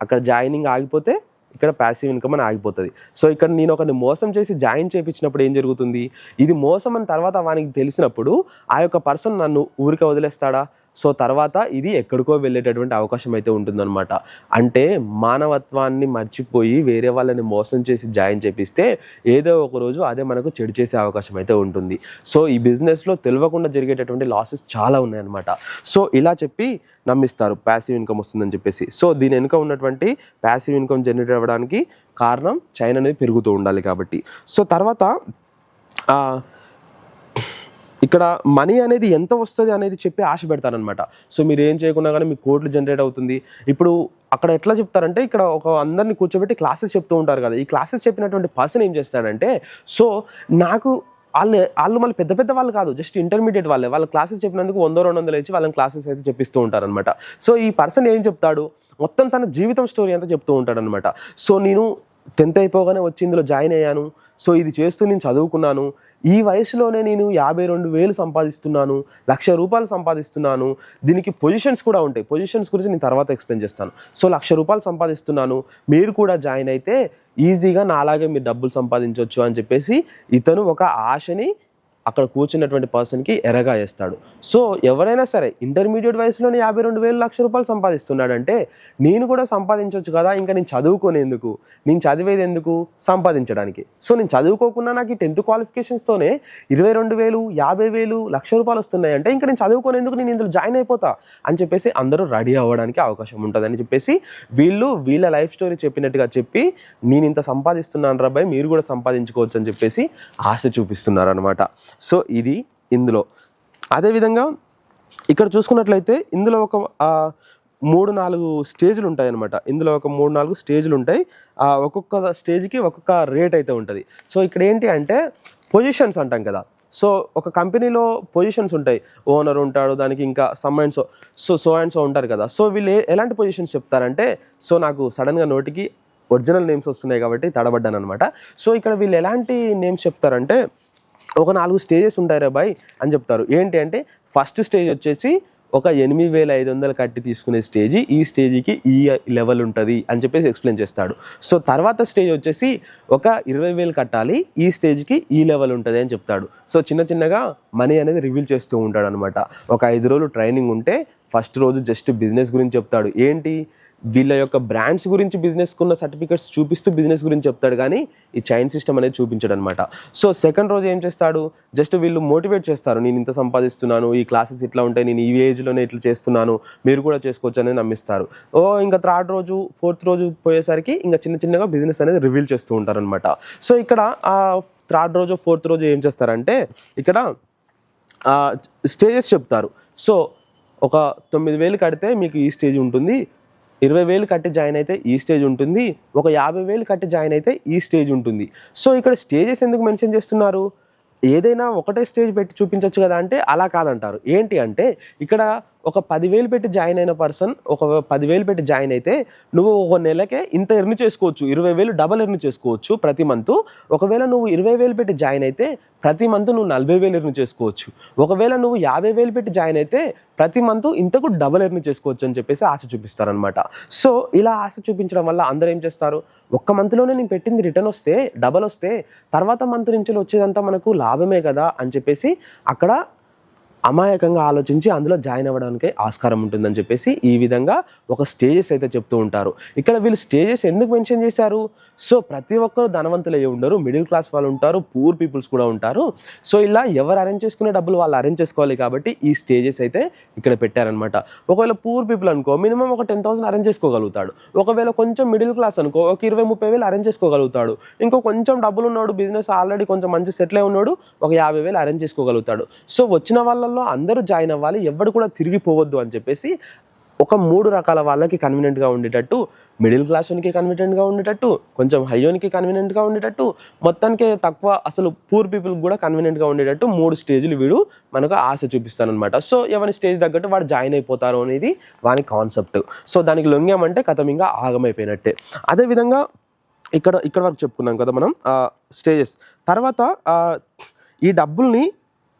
అక్కడ జాయినింగ్ ఆగిపోతే ఇక్కడ ప్యాసివ్ ఇన్కమ్ అని ఆగిపోతుంది. సో ఇక్కడ నేను ఒకరిని మోసం చేసి జాయిన్ చేయించినప్పుడు ఏం జరుగుతుంది, ఇది మోసం అని తర్వాత వానికి తెలిసినప్పుడు ఆ యొక్క పర్సన్ నన్ను ఊరికే వదిలేస్తాడా? సో తర్వాత ఇది ఎక్కడికో వెళ్ళేటటువంటి అవకాశం అయితే ఉంటుందన్నమాట. అంటే మానవత్వాన్ని మర్చిపోయి వేరే వాళ్ళని మోసం చేసి జాయిన్ చేపిస్తే ఏదో ఒక రోజు అదే మనకు చెడు చేసే అవకాశం అయితే ఉంటుంది. సో ఈ బిజినెస్లో తెలియకుండా జరిగేటటువంటి లాసెస్ చాలా ఉన్నాయన్నమాట. సో ఇలా చెప్పి నమ్మిస్తారు ప్యాసివ్ ఇన్కమ్ వస్తుందని చెప్పేసి. సో దీని వెనుక ఉన్నటువంటి ప్యాసివ్ ఇన్కమ్ జనరేట్ అవ్వడానికి కారణం చైన్ అనేది పెరుగుతూ ఉండాలి కాబట్టి. సో తర్వాత ఇక్కడ మనీ అనేది ఎంత వస్తుంది అనేది చెప్పి ఆశ పెడతారనమాట. సో మీరు ఏం చేయకున్నా కానీ మీకు కోట్లు జనరేట్ అవుతుంది. ఇప్పుడు అక్కడ ఎట్లా చెప్తారంటే, ఇక్కడ ఒక అందరినీ కూర్చోబెట్టి క్లాసెస్ చెప్తూ ఉంటారు కదా. ఈ క్లాసెస్ చెప్పినటువంటి పర్సన్ ఏం చేస్తాడంటే, సో నాకు వాళ్ళు మళ్ళీ పెద్ద పెద్ద వాళ్ళు కాదు, జస్ట్ ఇంటర్మీడియట్ వాళ్ళ క్లాసెస్ చెప్పినందుకు 100-200 ఇచ్చి వాళ్ళని క్లాసెస్ అయితే చెప్పిస్తూ ఉంటారనమాట. సో ఈ పర్సన్ ఏం చెప్తాడు, మొత్తం తన జీవితం స్టోరీ అంతా చెప్తూ ఉంటాడనమాట. సో నేను 10th అయిపోగానే వచ్చి ఇందులో జాయిన్ అయ్యాను, సో ఇది చేస్తూ నేను చదువుకున్నాను, ఈ వయసులోనే నేను 52,000 సంపాదిస్తున్నాను, ₹1,00,000 సంపాదిస్తున్నాను, దీనికి పొజిషన్స్ కూడా ఉంటాయి, పొజిషన్స్ గురించి నేను తర్వాత ఎక్స్ప్లెయిన్ చేస్తాను. సో ₹1,00,000 సంపాదిస్తున్నాను, మీరు కూడా జాయిన్ అయితే ఈజీగా నాలాగే మీరు డబ్బులు సంపాదించవచ్చు అని చెప్పేసి ఇతను ఒక ఆశని అక్కడ కూర్చున్నటువంటి పర్సన్కి ఎరగా చేస్తాడు. సో ఎవరైనా సరే ఇంటర్మీడియట్ వయసులోనే 52,000 ₹1,00,000 సంపాదిస్తున్నాడంటే నేను కూడా సంపాదించవచ్చు కదా, ఇంకా నేను చదువుకోనేందుకు, నేను చదివేది ఎందుకు, సంపాదించడానికి. సో నేను చదువుకోకుండా నాకు ఈ 10th క్వాలిఫికేషన్స్తోనే 22,000, 50,000, ₹1,00,000 వస్తున్నాయి అంటే ఇంకా నేను చదువుకోనేందుకు, నేను ఇందులో జాయిన్ అయిపోతా అని చెప్పేసి అందరూ రెడీ అవ్వడానికి అవకాశం ఉంటుందని చెప్పేసి వీళ్ళ లైఫ్ స్టోరీ చెప్పినట్టుగా చెప్పి, నేను ఇంత సంపాదిస్తున్నాను రాబాయ్ మీరు కూడా సంపాదించుకోవచ్చు అని చెప్పేసి ఆశ చూపిస్తున్నారు అనమాట. సో ఇది ఇందులో. అదేవిధంగా ఇక్కడ చూసుకున్నట్లయితే ఇందులో ఒక 3-4 స్టేజ్లు ఉంటాయి అనమాట. ఇందులో ఒక 3-4 స్టేజ్లు ఉంటాయి. ఒక్కొక్క స్టేజ్కి ఒక్కొక్క రేట్ అయితే ఉంటుంది. సో ఇక్కడ ఏంటి అంటే పొజిషన్స్ అంటాం కదా. సో ఒక కంపెనీలో పొజిషన్స్ ఉంటాయి, ఓనర్ ఉంటాడు, దానికి ఇంకా సమ్ అండ్ సో ఉంటారు కదా. సో వీళ్ళు ఎలాంటి పొజిషన్స్ చెప్తారంటే, సో నాకు సడన్గా నోటికి ఒరిజినల్ నేమ్స్ వస్తున్నాయి కాబట్టి తడబడ్డాను అనమాట. సో ఇక్కడ వీళ్ళు ఎలాంటి నేమ్స్ చెప్తారంటే, ఒక 4 స్టేజెస్ ఉంటాయి రా బాయ్ అని చెప్తారు. ఏంటి అంటే ఫస్ట్ స్టేజ్ వచ్చేసి ఒక 8,500 కట్టి తీసుకునే స్టేజ్, ఈ స్టేజ్కి ఈ లెవెల్ ఉంటుంది అని చెప్పేసి ఎక్స్ప్లెయిన్ చేస్తాడు. సో తర్వాత స్టేజ్ వచ్చేసి ఒక 20,000 కట్టాలి, ఈ స్టేజ్కి ఈ లెవెల్ ఉంటుంది అని చెప్తాడు. సో చిన్నగా మనీ అనేది రివీల్ చేస్తూ ఉంటాడు అనమాట. ఒక 5 రోజులు ట్రైనింగ్ ఉంటే ఫస్ట్ రోజు జస్ట్ బిజినెస్ గురించి చెప్తాడు. ఏంటి వీళ్ళ యొక్క బ్రాండ్స్ గురించి, బిజినెస్కున్న సర్టిఫికేట్స్ చూపిస్తూ బిజినెస్ గురించి చెప్తాడు, కానీ ఈ చైన్ సిస్టమ్ అనేది చూపించాడు అనమాట. సో సెకండ్ రోజు ఏం చేస్తాడు, జస్ట్ వీళ్ళు మోటివేట్ చేస్తారు, నేను ఇంత సంపాదిస్తున్నాను, ఈ క్లాసెస్ ఇట్లా ఉంటాయి, నేను ఈ ఏజ్లోనే ఇట్లా చేస్తున్నాను, మీరు కూడా చేసుకోవచ్చు అనేది నమ్మిస్తారు. ఇంకా థర్డ్ రోజు, ఫోర్త్ రోజు పోయేసరికి ఇంకా చిన్నగా బిజినెస్ అనేది రివీల్ చేస్తూ ఉంటారనమాట. సో ఇక్కడ థర్డ్ రోజు, ఫోర్త్ రోజు ఏం చేస్తారంటే ఇక్కడ స్టేజెస్ చెప్తారు. సో ఒక 9,000 కడితే మీకు ఈ స్టేజ్ ఉంటుంది, 20,000 కట్టి జాయిన్ అయితే ఈ స్టేజ్ ఉంటుంది, ఒక 50,000 కట్టి జాయిన్ అయితే ఈ స్టేజ్ ఉంటుంది. సో ఇక్కడ స్టేజెస్ ఎందుకు మెన్షన్ చేస్తున్నారు, ఏదైనా ఒకటే స్టేజ్ పెట్టి చూపించవచ్చు కదా అంటే అలా కాదంటారు. ఏంటి అంటే ఇక్కడ ఒక 10,000 పెట్టి జాయిన్ అయిన పర్సన్ ఒక 10,000 పెట్టి జాయిన్ అయితే నువ్వు ఒక నెలకే ఇంత ఎర్న్ చేసుకోవచ్చు, 20,000 డబల్ ఎర్న్ చేసుకోవచ్చు ప్రతి మంత్. ఒకవేళ నువ్వు 20,000 పెట్టి జాయిన్ అయితే ప్రతి మంత్ నువ్వు 40,000 ఎర్న్ చేసుకోవచ్చు. ఒకవేళ నువ్వు 50,000 పెట్టి జాయిన్ అయితే ప్రతి మంత్ ఇంతకు డబల్ ఎర్న్ చేసుకోవచ్చు అని చెప్పేసి ఆశ చూపిస్తారనమాట. సో ఇలా ఆశ చూపించడం వల్ల అందరూ ఏం చేస్తారు, ఒక్క మంత్లోనే నేను పెట్టింది రిటర్న్ వస్తే, డబల్ వస్తే తర్వాత మంత్ నుంచి వచ్చేదంతా మనకు లాభమే కదా అని చెప్పేసి అక్కడ అమాయకంగా ఆలోచించి అందులో జాయిన్ అవ్వడానికి ఆస్కారం ఉంటుందని చెప్పేసి ఈ విధంగా ఒక స్టేజెస్ అయితే చెప్తూ ఉంటారు. ఇక్కడ వీళ్ళు స్టేజెస్ ఎందుకు మెన్షన్ చేశారు? సో ప్రతి ఒక్కరు ధనవంతులు అయ్యి ఉండరు, మిడిల్ క్లాస్ వాళ్ళు ఉంటారు, పూర్ పీపుల్స్ కూడా ఉంటారు. సో ఇలా ఎవరు అరేంజ్ చేసుకునే డబ్బులు వాళ్ళు అరేంజ్ చేసుకోవాలి కాబట్టి ఈ స్టేజెస్ అయితే ఇక్కడ పెట్టారనమాట. ఒకవేళ పూర్ పీపుల్ అనుకో మినిమం ఒక 10,000 అరేంజ్ చేసుకోగలుగుతాడు. ఒకవేళ కొంచెం మిడిల్ క్లాస్ అనుకో ఒక 20-30 వేలు అరేంజ్ చేసుకోగలుగుతాడు. ఇంకో కొంచెం డబ్బులు ఉన్నాడు, బిజినెస్ ఆల్రెడీ కొంచెం మంచి సెటిల్ అయి ఉన్నాడు, ఒక 50,000 అరేంజ్ చేసుకోగలుగుతాడు. సో వచ్చిన వాళ్ళల్లో అందరూ జాయిన్ అవ్వాలి, ఎవరు కూడా తిరిగిపోవద్దు అని చెప్పేసి ఒక 3 రకాల వాళ్ళకి కన్వీనియంట్గా ఉండేటట్టు, మిడిల్ క్లాస్ వానికి కన్వీనియంట్గా ఉండేటట్టు, కొంచెం హైయోనికి కన్వీనియంట్గా ఉండేటట్టు, మొత్తానికి తక్కువ అసలు పూర్ పీపుల్కి కూడా కన్వీనియంట్గా ఉండేటట్టు 3 స్టేజ్లు వీడు మనకు ఆశ చూపిస్తానమాట. సో ఎవరి స్టేజ్ తగ్గట్టు వాడు జాయిన్ అయిపోతారు అనేది వాని కాన్సెప్ట్. సో దానికి లొంగామంటే కథం ఇంకా ఆగమైపోయినట్టే. అదేవిధంగా ఇక్కడ వరకు చెప్పుకున్నాం కదా మనం స్టేజెస్. తర్వాత ఈ డబ్బుల్ని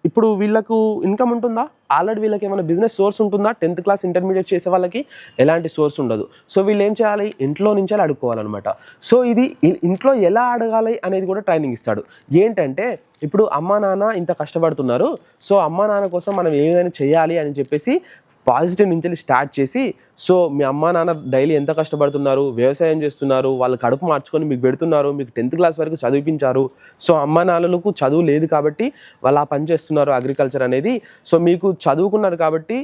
ఇప్పుడు వీళ్ళకు ఇన్కమ్ ఉంటుందా? ఆల్రెడీ వీళ్ళకి ఏమైనా బిజినెస్ సోర్స్ ఉంటుందా? 10th క్లాస్ ఇంటర్మీడియట్ చేసే వాళ్ళకి ఎలాంటి సోర్స్ ఉండదు. సో వీళ్ళు ఏం చేయాలి? ఇంట్లో నుంచే అడుక్కోవాలన్నమాట. సో ఇది ఇంట్లో ఎలా అడగాలి అనేది కూడా ట్రైనింగ్ ఇస్తాడు. ఏంటంటే ఇప్పుడు అమ్మా నాన్న ఇంత కష్టపడుతున్నారు, సో అమ్మా నాన్న కోసం మనం ఏదైనా చేయాలి అని చెప్పేసి పాజిటివ్ నుంచి స్టార్ట్ చేసి, సో మీ అమ్మా నాన్న డైలీ ఎంత కష్టపడుతున్నారు, వ్యవసాయం చేస్తున్నారు, వాళ్ళు కడుపు మార్చుకొని మీకు పెడుతున్నారు, మీకు 10th క్లాస్ వరకు చదివించారు. సో అమ్మా నాన్నలకు చదువు లేదు కాబట్టి వాళ్ళు ఆ పని చేస్తున్నారు అగ్రికల్చర్ అనేది. సో మీకు చదువుకున్నారు కాబట్టి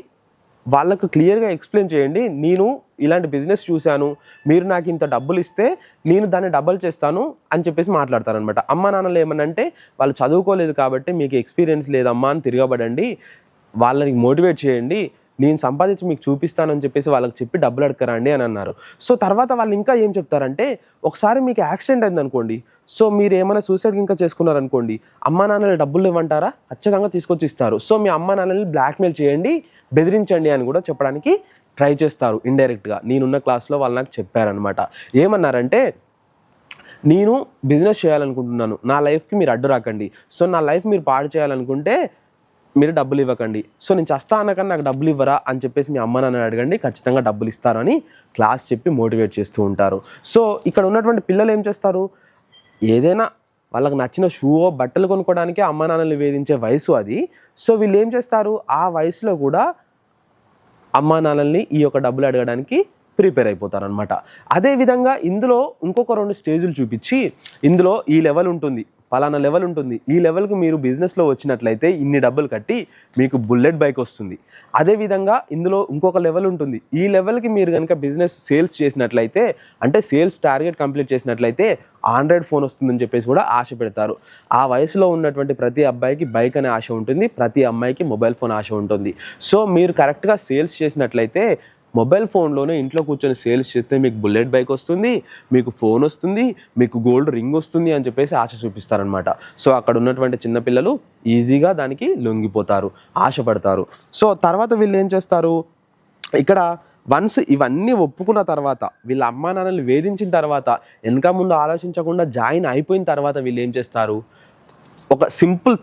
వాళ్ళకు క్లియర్గా ఎక్స్ప్లెయిన్ చేయండి, నేను ఇలాంటి బిజినెస్ చూశాను, మీరు నాకు ఇంత డబ్బులు ఇస్తే నేను దాన్ని డబల్ చేస్తాను అని చెప్పేసి మాట్లాడతారనమాట. అమ్మా నాన్నలు ఏమనంటే వాళ్ళు చదువుకోలేదు కాబట్టి మీకు ఎక్స్పీరియన్స్ లేదమ్మా అని తిరగబడండి, వాళ్ళని మోటివేట్ చేయండి, నేను సంపాదించి మీకు చూపిస్తానని చెప్పేసి వాళ్ళకి చెప్పి డబ్బులు అడగరండి అని అన్నారు. సో తర్వాత వాళ్ళు ఇంకా ఏం చెప్తారంటే, ఒకసారి మీకు యాక్సిడెంట్ అయింది అనుకోండి, సో మీరు ఏమైనా సూసైడ్ ఇంకా చేసుకున్నారనుకోండి, అమ్మా నాన్నలు డబ్బులు ఇవ్వమంటారా? ఖచ్చితంగా తీసుకొచ్చి ఇస్తారు. సో మీ అమ్మా నాన్నల్ని బ్లాక్మెయిల్ చేయండి, బెదిరించండి అని కూడా చెప్పడానికి ట్రై చేస్తారు ఇండైరెక్ట్గా. నేనున్న క్లాస్లో వాళ్ళు నాకు చెప్పారనమాట. ఏమన్నారంటే, నేను బిజినెస్ చేయాలనుకుంటున్నాను, నా లైఫ్కి మీరు అడ్డు రాకండి, సో నా లైఫ్ మీరు పాడు చేయాలనుకుంటే మీరు డబ్బులు ఇవ్వకండి, సో నేను చస్తా అన్నకన్నా నాకు డబ్బులు ఇవ్వరా అని చెప్పేసి మీ అమ్మ నాన్న అడగండి, ఖచ్చితంగా డబ్బులు ఇస్తారని క్లాస్ చెప్పి మోటివేట్ చేస్తూ ఉంటారు. సో ఇక్కడ ఉన్నటువంటి పిల్లలు ఏం చేస్తారు? ఏదైనా వాళ్ళకి నచ్చిన షూ బట్టలు కొనుక్కోవడానికి అమ్మ నాన్నలు వేధించే వయసు అది. సో వీళ్ళు ఏం చేస్తారు? ఆ వయసులో కూడా అమ్మా నాన్నల్ని ఈ యొక్క డబ్బులు అడగడానికి ప్రిపేర్ అయిపోతారనమాట. అదేవిధంగా ఇందులో ఇంకొక 2 స్టేజులు చూపించి, ఇందులో ఈ లెవెల్ ఉంటుంది, పలానా లెవెల్ ఉంటుంది, ఈ లెవెల్కి మీరు బిజినెస్లో వచ్చినట్లయితే ఇన్ని డబ్బులు కట్టి మీకు బుల్లెట్ బైక్ వస్తుంది. అదేవిధంగా ఇందులో ఇంకొక లెవెల్ ఉంటుంది, ఈ లెవెల్కి మీరు కనుక బిజినెస్ సేల్స్ చేసినట్లయితే, అంటే సేల్స్ టార్గెట్ కంప్లీట్ చేసినట్లయితే ఆండ్రాయిడ్ ఫోన్ వస్తుందని చెప్పేసి కూడా ఆశ పెడతారు. ఆ వయసులో ఉన్నటువంటి ప్రతి అబ్బాయికి బైక్ అనే ఆశ ఉంటుంది, ప్రతి అమ్మాయికి మొబైల్ ఫోన్ ఆశ ఉంటుంది. సో మీరు కరెక్ట్గా సేల్స్ చేసినట్లయితే మొబైల్ ఫోన్లోనే ఇంట్లో కూర్చొని సేల్స్ చేస్తే మీకు బుల్లెట్ బైక్ వస్తుంది, మీకు ఫోన్ వస్తుంది, మీకు గోల్డ్ రింగ్ వస్తుంది అని చెప్పేసి ఆశ చూపిస్తారనమాట. సో అక్కడ ఉన్నటువంటి చిన్నపిల్లలు ఈజీగా దానికి లొంగిపోతారు, ఆశపడతారు. సో తర్వాత వీళ్ళు ఏం చేస్తారు? ఇక్కడ వన్స్ ఇవన్నీ ఒప్పుకున్న తర్వాత, వీళ్ళ అమ్మా నాన్నలు వేధించిన తర్వాత, వెనక ముందు ఆలోచించకుండా జాయిన్ అయిపోయిన తర్వాత వీళ్ళు ఏం చేస్తారు? ఒక సింపుల్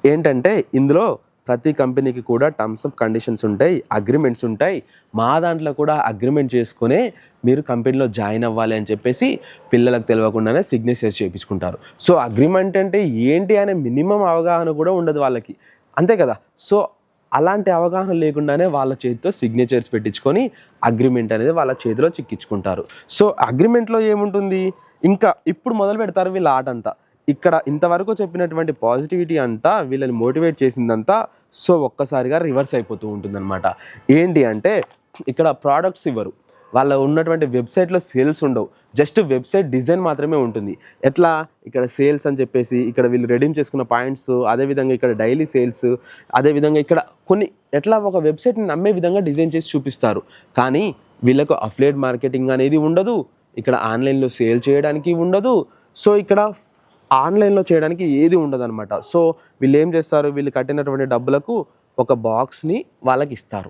ఏంటంటే, ఇందులో ప్రతి కంపెనీకి కూడా టర్మ్స్ ఆఫ్ కండిషన్స్ ఉంటాయి, అగ్రిమెంట్స్ ఉంటాయి. మా దాంట్లో కూడా అగ్రిమెంట్ చేసుకునే మీరు కంపెనీలో జాయిన్ అవ్వాలి అని చెప్పేసి పిల్లలకు తెలియకుండానే సిగ్నేచర్స్ చేయించుకుంటారు. సో అగ్రిమెంట్ అంటే ఏంటి అనే మినిమం అవగాహన కూడా ఉండదు వాళ్ళకి, అంతే కదా. సో అలాంటి అవగాహన లేకుండానే వాళ్ళ చేతితో సిగ్నేచర్స్ పెట్టించుకొని అగ్రిమెంట్ అనేది వాళ్ళ చేతిలో చిక్కించుకుంటారు. సో అగ్రిమెంట్లో ఏముంటుంది? ఇంకా ఇప్పుడు మొదలు పెడతారు వీళ్ళ ఆట అంతా. ఇక్కడ ఇంతవరకు చెప్పినటువంటి పాజిటివిటీ అంతా వీళ్ళని మోటివేట్ చేసిందంతా సో ఒక్కసారిగా రివర్స్ అయిపోతూ ఉంటుందన్నమాట. ఏంటి అంటే, ఇక్కడ ప్రోడక్ట్స్ ఇవ్వరు, వాళ్ళ ఉన్నటువంటి వెబ్సైట్లో సేల్స్ ఉండవు, జస్ట్ వెబ్సైట్ డిజైన్ మాత్రమే ఉంటుంది. ఎట్లా? ఇక్కడ సేల్స్ అని చెప్పేసి ఇక్కడ వీళ్ళు రెడీమ్ చేసుకున్న పాయింట్స్, అదేవిధంగా ఇక్కడ డైలీ సేల్స్, అదేవిధంగా ఇక్కడ కొన్ని ఎట్లా ఒక వెబ్సైట్ని నమ్మే విధంగా డిజైన్ చేసి చూపిస్తారు. కానీ వీళ్ళకు అఫిలియేట్ మార్కెటింగ్ అనేది ఉండదు, ఇక్కడ ఆన్లైన్లో సేల్ చేయడానికి ఉండదు, సో ఇక్కడ ఆన్లైన్లో చేయడానికి ఏది ఉండదు అనమాట. సో వీళ్ళు ఏం చేస్తారు? వీళ్ళు కట్టినటువంటి డబ్బులకు ఒక బాక్స్ని వాళ్ళకి ఇస్తారు.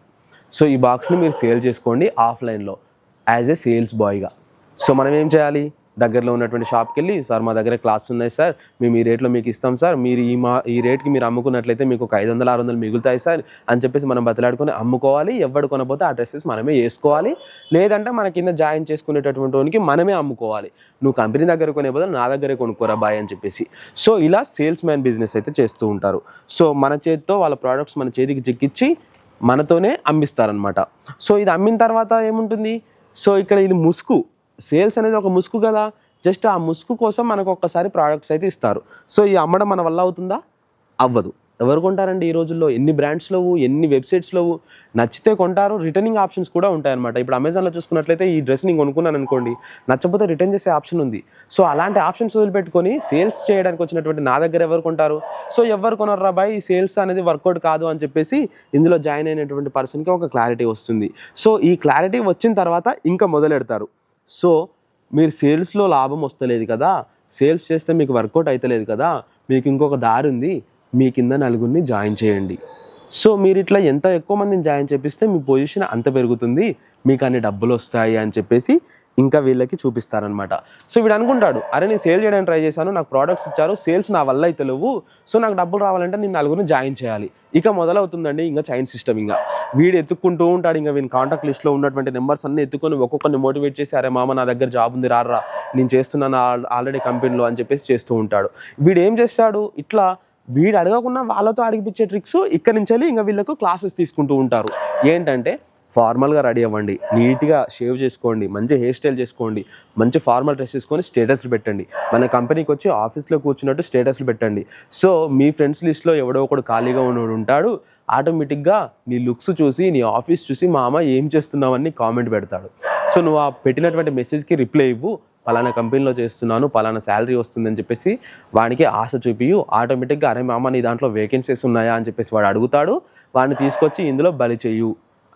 సో ఈ బాక్స్ని మీరు సేల్ చేసుకోండి ఆఫ్లైన్లో యాజ్ ఏ సేల్స్ బాయ్గా. సో మనం ఏం చేయాలి? దగ్గరలో ఉన్నటువంటి షాప్కి వెళ్ళి సార్ మా దగ్గర క్లాస్ ఉన్నాయి సార్, మేము ఈ రేట్లో మీకు ఇస్తాం సార్, మీరు ఈ రేట్కి మీరు అమ్ముకున్నట్లయితే మీకు ఒక 500-600 మిగులుతాయి సార్ అని చెప్పేసి మనం బతిలాడుకొని అమ్ముకోవాలి. ఎవరు కొనపోతే ఆ డ్రెస్సెస్ మనమే వేసుకోవాలి, లేదంటే మన కింద జాయిన్ చేసుకునేటటువంటి వానికి మనమే అమ్ముకోవాలి. నువ్వు కంపెనీ దగ్గర కొనే బదులు నా దగ్గరే కొనుక్కోరా బాయ్ అని చెప్పేసి. సో ఇలా సేల్స్ మ్యాన్ బిజినెస్ అయితే చేస్తూ ఉంటారు. సో మన చేతితో వాళ్ళ ప్రోడక్ట్స్ మన చేతికి చిక్కిచ్చి మనతోనే అమ్మిస్తారనమాట. సో ఇది అమ్మిన తర్వాత ఏముంటుంది, సో ఇక్కడ ఇది ముసుగు, సేల్స్ అనేది ఒక ముసుగు కదా, జస్ట్ ఆ ముసుగు కోసం మనకు ఒక్కసారి ప్రోడక్ట్స్ అయితే ఇస్తారు. సో ఈ అమ్మడం మన వల్ల అవుతుందా? అవ్వదు. ఎవరు కొంటారండి ఈ రోజుల్లో? ఎన్ని బ్రాండ్స్లో, ఎన్ని వెబ్సైట్స్లో నచ్చితే కొంటారు. రిటర్నింగ్ ఆప్షన్స్ కూడా ఉంటాయన్నమాట. ఇప్పుడు అమెజాన్లో చూసుకున్నట్లయితే ఈ డ్రెస్ నేను కొనుక్కున్నాను అనుకోండి, నచ్చకపోతే రిటర్న్ చేసే ఆప్షన్ ఉంది. సో అలాంటి ఆప్షన్స్ వదిలిపెట్టుకొని సేల్స్ చేయడానికి వచ్చినటువంటి నా దగ్గర ఎవరు కొంటారు? సో ఎవరు కొనరు రా బాయ్, ఈ సేల్స్ అనేది వర్కౌట్ కాదు అని చెప్పేసి ఇందులో జాయిన్ అయినటువంటి పర్సన్కి ఒక క్లారిటీ వస్తుంది. సో ఈ క్లారిటీ వచ్చిన తర్వాత ఇంకా మొదలెడతారు. సో మీరు సేల్స్లో లాభం వస్తలేదు కదా, సేల్స్ చేస్తే మీకు వర్కౌట్ అవుతలేదు కదా, మీకు ఇంకొక దారి ఉంది, మీ కింద నలుగురిని జాయిన్ చేయండి. సో మీరు ఇట్లా ఎంత ఎక్కువ మందిని జాయిన్ చేపిస్తే మీ పొజిషన్ అంత పెరుగుతుంది, మీకు అన్ని డబ్బులు వస్తాయి అని చెప్పేసి ఇంకా వీళ్ళకి చూపిస్తారనమాట. సో వీడు అనుకుంటాడు, అరే నేను సేల్ చేయడానికి ట్రై చేశాను, నాకు ప్రోడక్ట్స్ ఇచ్చారు, సేల్స్ నా వల్ల అయితే లేవు, సో నాకు డబ్బులు రావాలంటే నేను నలుగురిని జాయిన్ చేయాలి. ఇక మొదలవుతుందండి ఇంకా చైన్ సిస్టమ్. ఇంకా వీడు ఎత్తుక్కుంటూ ఉంటాడు, ఇంకా వీని కాంటాక్ట్ లిస్ట్లో ఉన్నటువంటి నెంబర్స్ అన్ని ఎత్తుకొని ఒక్కొక్కరిని మోటివేట్ చేసి, అరే మామ నా దగ్గర జాబ్ ఉంది రారా, నేను చేస్తున్నాను ఆల్రెడీ కంపెనీలో అని చెప్పేసి చేస్తూ ఉంటాడు. వీడు ఏం చేస్తాడు, ఇట్లా వీడు అడగకుండా వాళ్ళతో అడిగిపించే ట్రిక్స్ ఇక్కడి నుంచి వెళ్ళి ఇంకా వీళ్ళకు క్లాసెస్ తీసుకుంటూ ఉంటారు. ఏంటంటే ఫార్మల్గా రెడీ అవ్వండి, నీట్గా షేవ్ చేసుకోండి, మంచి హెయిర్ స్టైల్ చేసుకోండి, మంచి ఫార్మల్ డ్రెస్ వేసుకొని స్టేటస్లు పెట్టండి, మన కంపెనీకి వచ్చి ఆఫీస్లో కూర్చున్నట్టు స్టేటస్లు పెట్టండి. సో మీ ఫ్రెండ్స్ లిస్ట్లో ఎవడో ఒకడు ఖాళీగా ఉన్నవాడు ఉంటాడు, ఆటోమేటిక్గా నీ లుక్స్ చూసి నీ ఆఫీస్ చూసి మా అమ్మ ఏం చేస్తున్నావని కామెంట్ పెడతాడు. సో నువ్వు ఆ పెట్టినటువంటి మెసేజ్కి రిప్లై ఇవ్వు, పలానా కంపెనీలో చేస్తున్నాను, పలానా శాలరీ వస్తుందని చెప్పేసి వాడికి ఆశ చూపియు. ఆటోమేటిక్గా అరే మా అమ్మ నీ దాంట్లో వేకెన్సీస్ ఉన్నాయా అని చెప్పేసి వాడు అడుగుతాడు, వాడిని తీసుకొచ్చి ఇందులో బలి చెయ్యు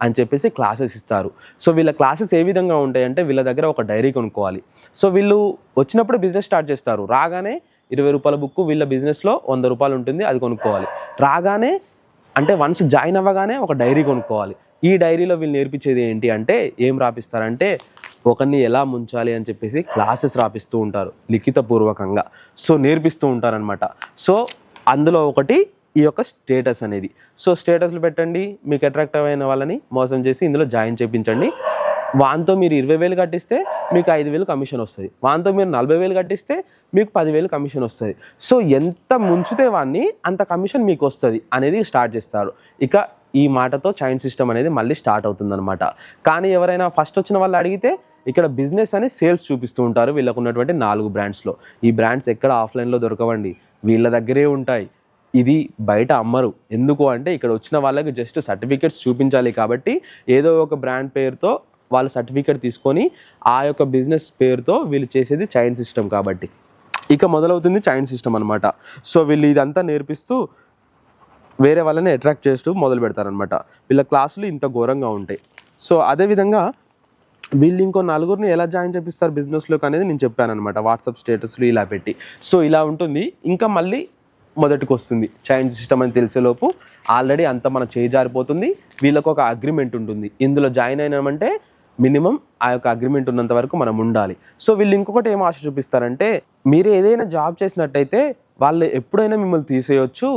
అని చెప్పేసి క్లాసెస్ ఇస్తారు. సో వీళ్ళ క్లాసెస్ ఏ విధంగా ఉంటాయంటే వీళ్ళ దగ్గర ఒక డైరీ కొనుక్కోవాలి. సో వీళ్ళు వచ్చినప్పుడు బిజినెస్ స్టార్ట్ చేస్తారు, రాగానే 20 రూపాయల బుక్ వీళ్ళ బిజినెస్లో 100 రూపాయలు ఉంటుంది, అది కొనుక్కోవాలి. రాగానే అంటే వన్స్ జాయిన్ అవ్వగానే ఒక డైరీ కొనుక్కోవాలి. ఈ డైరీలో వీళ్ళు నేర్పించేది ఏంటి అంటే ఏం రాపిస్తారంటే ఒకరిని ఎలా ముంచాలి అని చెప్పేసి క్లాసెస్ రాపిస్తూ ఉంటారు లిఖితపూర్వకంగా. సో నేర్పిస్తూ ఉంటారనమాట. సో అందులో ఒకటి ఈ యొక్క స్టేటస్ అనేది. సో స్టేటస్లు పెట్టండి, మీకు అట్రాక్టివ్ అయిన వాళ్ళని మోసం చేసి ఇందులో జాయిన్ చేయించండి. వాంతో మీరు 20,000 కట్టిస్తే మీకు 5,000 కమిషన్ వస్తుంది, వాంతో మీరు 40,000 కట్టిస్తే మీకు 10,000 కమిషన్ వస్తుంది. సో ఎంత ముంచితే వాడిని అంత కమిషన్ మీకు వస్తుంది అనేది స్టార్ట్ చేస్తారు. ఇక ఈ మాటతో చైన్ సిస్టమ్ అనేది మళ్ళీ స్టార్ట్ అవుతుందన్నమాట. కానీ ఎవరైనా ఫస్ట్ వచ్చిన వాళ్ళు అడిగితే ఇక్కడ బిజినెస్ అని సేల్స్ చూపిస్తూ ఉంటారు వీళ్ళకు ఉన్నటువంటి 4 బ్రాండ్స్లో. ఈ బ్రాండ్స్ ఎక్కడ ఆఫ్లైన్లో దొరకవండి, వీళ్ళ దగ్గరే ఉంటాయి. ఇది బయట అమ్మరు. ఎందుకు అంటే ఇక్కడ వచ్చిన వాళ్ళకి జస్ట్ సర్టిఫికేట్స్ చూపించాలి కాబట్టి ఏదో ఒక బ్రాండ్ పేరుతో వాళ్ళు సర్టిఫికేట్ తీసుకొని ఆ యొక్క బిజినెస్ పేరుతో వీళ్ళు చేసేది చైన్ సిస్టమ్ కాబట్టి. ఇక మొదలవుతుంది చైన్ సిస్టమ్ అనమాట. సో వీళ్ళు ఇదంతా నేర్పిస్తూ వేరే వాళ్ళని అట్రాక్ట్ చేస్తూ మొదలు పెడతారనమాట. వీళ్ళ క్లాసులు ఇంత ఘోరంగా ఉంటాయి. సో అదేవిధంగా వీళ్ళు ఇంకో 4గురిని ఎలా జాయిన్ చేపిస్తారు బిజినెస్లోకి అనేది నేను చెప్పాను అనమాట, వాట్సాప్ స్టేటస్లు ఇలా పెట్టి. సో ఇలా ఉంటుంది. ఇంకా మళ్ళీ మొదటికి వస్తుంది చైన్ సిస్టమ్ అని తెలిసేలోపు ఆల్రెడీ అంత మన చేయి జారిపోతుంది. వీళ్ళకు ఒక అగ్రిమెంట్ ఉంటుంది, ఇందులో జాయిన్ అయినామంటే మినిమం ఆ యొక్క అగ్రిమెంట్ ఉన్నంత వరకు మనం ఉండాలి. సో వీళ్ళు ఇంకొకటి ఏం ఆశ చూపిస్తారంటే మీరు ఏదైనా జాబ్ చేసినట్టయితే వాళ్ళు ఎప్పుడైనా మిమ్మల్ని తీసేయొచ్చు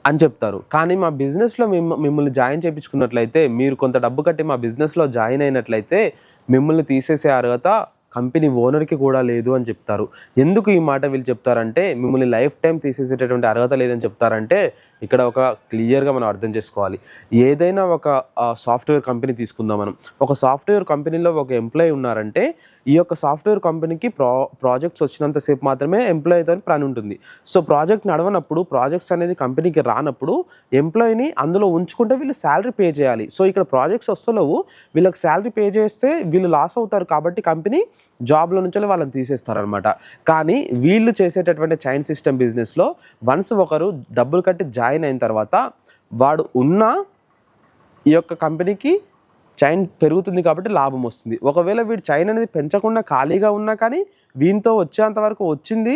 అని చెప్తారు. కానీ మా బిజినెస్లో మిమ్మల్ని జాయిన్ చేయించుకున్నట్లయితే, మీరు కొంత డబ్బు కట్టి మా బిజినెస్లో జాయిన్ అయినట్లయితే మిమ్మల్ని తీసేసే అర్హత కంపెనీ ఓనర్కి కూడా లేదు అని చెప్తారు. ఎందుకు ఈ మాట వీళ్ళు చెప్తారంటే మిమ్మల్ని లైఫ్ టైం తీసేసేటటువంటి అర్హత లేదని చెప్తారంటే ఇక్కడ ఒక క్లియర్గా మనం అర్థం చేసుకోవాలి. ఏదైనా ఒక సాఫ్ట్వేర్ కంపెనీ తీసుకుందాం మనం. ఒక సాఫ్ట్వేర్ కంపెనీలో ఒక ఎంప్లాయీ ఉన్నారంటే ఈ యొక్క సాఫ్ట్వేర్ కంపెనీకి ప్రాజెక్ట్స్ వచ్చినంతసేపు మాత్రమే ఎంప్లాయీతో పని ఉంటుంది. సో ప్రాజెక్ట్ నడవనప్పుడు, ప్రాజెక్ట్స్ అనేది కంపెనీకి రానప్పుడు ఎంప్లాయీని అందులో ఉంచుకుంటే వీళ్ళు శాలరీ పే చేయాలి. సో ఇక్కడ ప్రాజెక్ట్స్ వస్తలేవు, వీళ్ళకి శాలరీ పే చేస్తే వీళ్ళు లాస్ అవుతారు కాబట్టి కంపెనీ జాబ్లో నుంచి వాళ్ళని తీసేస్తారనమాట. కానీ వీళ్ళు చేసేటటువంటి చైన్ సిస్టమ్ బిజినెస్లో వన్స్ ఒకరు డబ్బులు కట్టి జాయిన్ అయిన తర్వాత వాడు ఉన్న ఈ యొక్క కంపెనీకి చైన్ పెరుగుతుంది కాబట్టి లాభం వస్తుంది. ఒకవేళ వీడు చైన్ అనేది పెంచకుండా ఖాళీగా ఉన్నా కానీ వీనితో వచ్చేంత వరకు వచ్చింది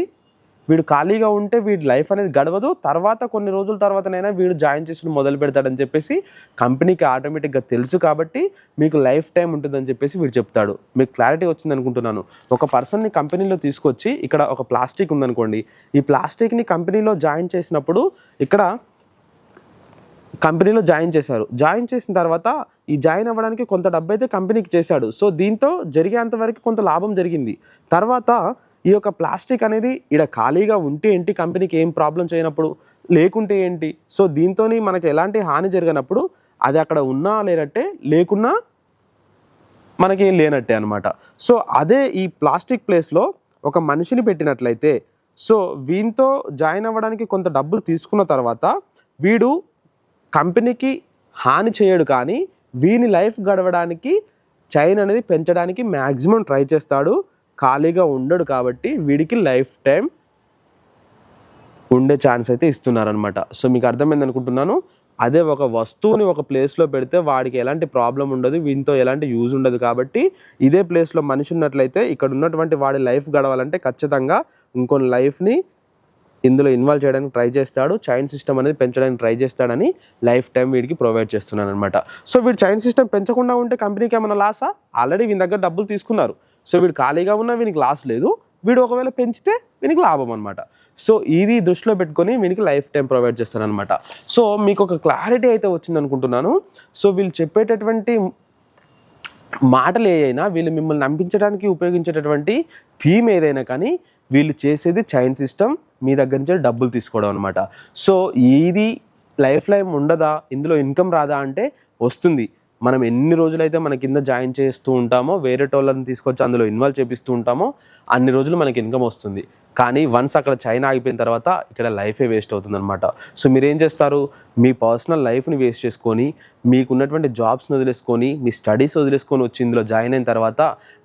వీడు ఖాళీగా ఉంటే వీడి లైఫ్ అనేది గడవదు, తర్వాత కొన్ని రోజుల తర్వాతనైనా వీడు జాయిన్ చేసుకుని మొదలు పెడతాడని చెప్పేసి కంపెనీకి ఆటోమేటిక్గా తెలుసు, కాబట్టి మీకు లైఫ్ టైం ఉంటుందని చెప్పేసి వీడు చెప్తాడు. మీకు క్లారిటీ వచ్చింది అనుకుంటున్నాను. ఒక పర్సన్ని కంపెనీలో తీసుకొచ్చి ఇక్కడ ఒక ప్లాస్టిక్ ఉందనుకోండి, ఈ ప్లాస్టిక్ని కంపెనీలో జాయిన్ చేసినప్పుడు ఇక్కడ కంపెనీలో జాయిన్ చేశారు. జాయిన్ చేసిన తర్వాత ఈ జాయిన్ అవ్వడానికి కొంత డబ్బు అయితే కంపెనీకి చేశాడు. సో దీంతో జరిగేంతవరకు కొంత లాభం జరిగింది. తర్వాత ఈ యొక్క ప్లాస్టిక్ అనేది ఇక్కడ ఖాళీగా ఉంటే ఏంటి, కంపెనీకి ఏం ప్రాబ్లం చేయనప్పుడు, లేకుంటే ఏంటి, సో దీంతో మనకి ఎలాంటి హాని జరిగినప్పుడు అది అక్కడ ఉన్నా లేనట్టే, లేకున్నా మనకి లేనట్టే అనమాట. సో అదే ఈ ప్లాస్టిక్ ప్లేస్లో ఒక మనిషిని పెట్టినట్లయితే, సో వీనితో జాయిన్ అవ్వడానికి కొంత డబ్బులు తీసుకున్న తర్వాత వీడు కంపెనీకి హాని చేయడు, కానీ వీని లైఫ్ గడవడానికి చైన్ అనేది పెంచడానికి మ్యాక్సిమం ట్రై చేస్తాడు. ఖాళీగా ఉండడు, కాబట్టి వీడికి లైఫ్ టైం ఉండే ఛాన్స్ అయితే ఇస్తున్నారనమాట. సో మీకు అర్థమైంది అనుకుంటున్నాను. అదే ఒక వస్తువుని ఒక ప్లేస్లో పెడితే వాడికి ఎలాంటి ప్రాబ్లం ఉండదు, వీనితో ఎలాంటి యూజ్ ఉండదు. కాబట్టి ఇదే ప్లేస్లో మనిషి ఉన్నట్లయితే ఇక్కడ ఉన్నటువంటి వాడి లైఫ్ గడవాలంటే ఖచ్చితంగా ఇంకొన్ని లైఫ్ని ఇందులో ఇన్వాల్వ్ చేయడానికి ట్రై చేస్తాడు, చైన్ సిస్టమ్ అనేది పెంచడానికి ట్రై చేస్తాడని లైఫ్ టైం వీడికి ప్రొవైడ్ చేస్తున్నాను అనమాట. సో వీడు చైన్ సిస్టమ్ పెంచకుండా ఉంటే కంపెనీకి ఏమైనా లాసా? ఆల్రెడీ వీని దగ్గర డబ్బులు తీసుకున్నారు. సో వీడు ఖాళీగా ఉన్నా వీనికి లాస్ లేదు, వీడు ఒకవేళ పెంచితే వీనికి లాభం అనమాట. సో ఇది దృష్టిలో పెట్టుకొని వీనికి లైఫ్ టైం ప్రొవైడ్ చేస్తారనమాట. సో మీకు ఒక క్లారిటీ అయితే వచ్చింది అనుకుంటున్నాను. సో వీళ్ళు చెప్పేటటువంటి మాటలు ఏదైనా, వీళ్ళు మిమ్మల్ని నమ్మించడానికి ఉపయోగించేటటువంటి థీమ్ ఏదైనా కానీ, వీళ్ళు చేసేది చైన్ సిస్టమ్, మీ దగ్గర నుంచి డబ్బులు తీసుకోవడం అనమాట. సో ఇది లైఫ్ లైఫ్ ఉండదా, ఇందులో ఇన్కమ్ రాదా అంటే వస్తుంది. మనం ఎన్ని రోజులైతే మన కింద జాయిన్ చేస్తూ ఉంటామో, వేరే టోళ్ళని తీసుకొచ్చి అందులో ఇన్వాల్వ్ చేపిస్తూ ఉంటామో అన్ని రోజులు మనకి ఇన్కమ్ వస్తుంది. కానీ వన్స్ అక్కడ చైన్ ఆగిపోయిన తర్వాత ఇక్కడ లైఫే వేస్ట్ అవుతుంది అనమాట. సో మీరేం చేస్తారు, మీ పర్సనల్ లైఫ్ని వేస్ట్ చేసుకొని, మీకున్నటువంటి జాబ్స్ని వదిలేసుకొని, మీ స్టడీస్ వదిలేసుకొని వచ్చి ఇందులో జాయిన్ అయిన తర్వాత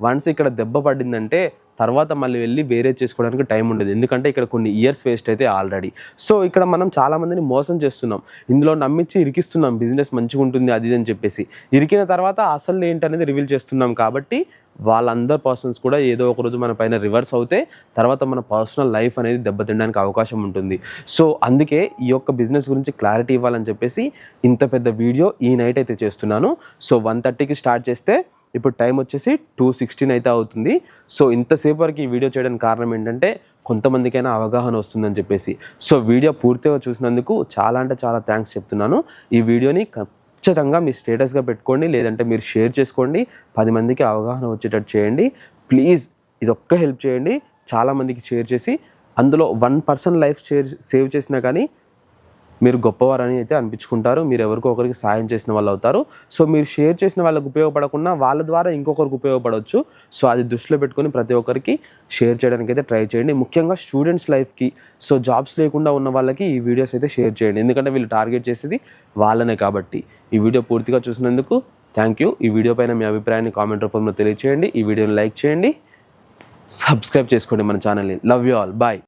వన్స్ ఇక్కడ దెబ్బ పడిందంటే తర్వాత మళ్ళీ వెళ్ళి వేరే చేసుకోవడానికి టైం ఉండదు. ఎందుకంటే ఇక్కడ కొన్ని ఇయర్స్ వేస్ట్ అయితే ఆల్రెడీ. సో ఇక్కడ మనం చాలామందిని మోసం చేస్తున్నాం, ఇందులో నమ్మించి ఇరికిస్తున్నాం, బిజినెస్ మంచిగా ఉంటుంది అది అని చెప్పేసి. ఇరికిన తర్వాత అసలు ఏంటనేది రివీల్ చేస్తున్నాం. కాబట్టి వాళ్ళందరు పర్సన్స్ కూడా ఏదో ఒక రోజు మన పైన రివర్స్ అవుతే తర్వాత మన పర్సనల్ లైఫ్ అనేది దెబ్బతినడానికి అవకాశం ఉంటుంది. సో అందుకే ఈ యొక్క బిజినెస్ గురించి క్లారిటీ ఇవ్వాలని చెప్పేసి ఇంత పెద్ద వీడియో ఈ నైట్ అయితే చేస్తున్నాను. సో 1:30కి స్టార్ట్ చేస్తే ఇప్పుడు టైం వచ్చేసి 2:16 అయితే అవుతుంది. సో ఇంతసేపు వరకు ఈ వీడియో చేయడానికి కారణం ఏంటంటే కొంతమందికైనా అవగాహన వస్తుందని చెప్పేసి. సో వీడియో పూర్తిగా చూసినందుకు చాలా అంటే చాలా థ్యాంక్స్ చెప్తున్నాను. ఈ వీడియోని ఖచ్చితంగా మీ స్టేటస్గా పెట్టుకోండి, లేదంటే మీరు షేర్ చేసుకోండి, 10 మందికి అవగాహన వచ్చేటట్టు చేయండి. ప్లీజ్ ఇది ఒక్క హెల్ప్ చేయండి, చాలామందికి షేర్ చేసి అందులో 1% లైఫ్ సేవ్ చేసినా కానీ మీరు గొప్పవారని అయితే అనిపించుకుంటారు, మీరు ఎవరికో ఒకరికి సాయం చేసిన వాళ్ళు అవుతారు. సో మీరు షేర్ చేసిన వాళ్ళకి ఉపయోగపడకుండా వాళ్ళ ద్వారా ఇంకొకరికి ఉపయోగపడవచ్చు. సో అది దృష్టిలో పెట్టుకొని ప్రతి ఒక్కరికి షేర్ చేయడానికి అయితే ట్రై చేయండి, ముఖ్యంగా స్టూడెంట్స్ లైఫ్కి. సో జాబ్స్ లేకుండా ఉన్న వాళ్ళకి ఈ వీడియోస్ అయితే షేర్ చేయండి, ఎందుకంటే వీళ్ళు టార్గెట్ చేసేది వాళ్ళనే కాబట్టి. ఈ వీడియో పూర్తిగా చూసినందుకు థ్యాంక్ యూ. ఈ వీడియో పైన మీ అభిప్రాయాన్ని కామెంట్ రూపంలో తెలియచేయండి, ఈ వీడియోని లైక్ చేయండి, సబ్స్క్రైబ్ చేసుకోండి మన ఛానల్ని. Love you all, bye.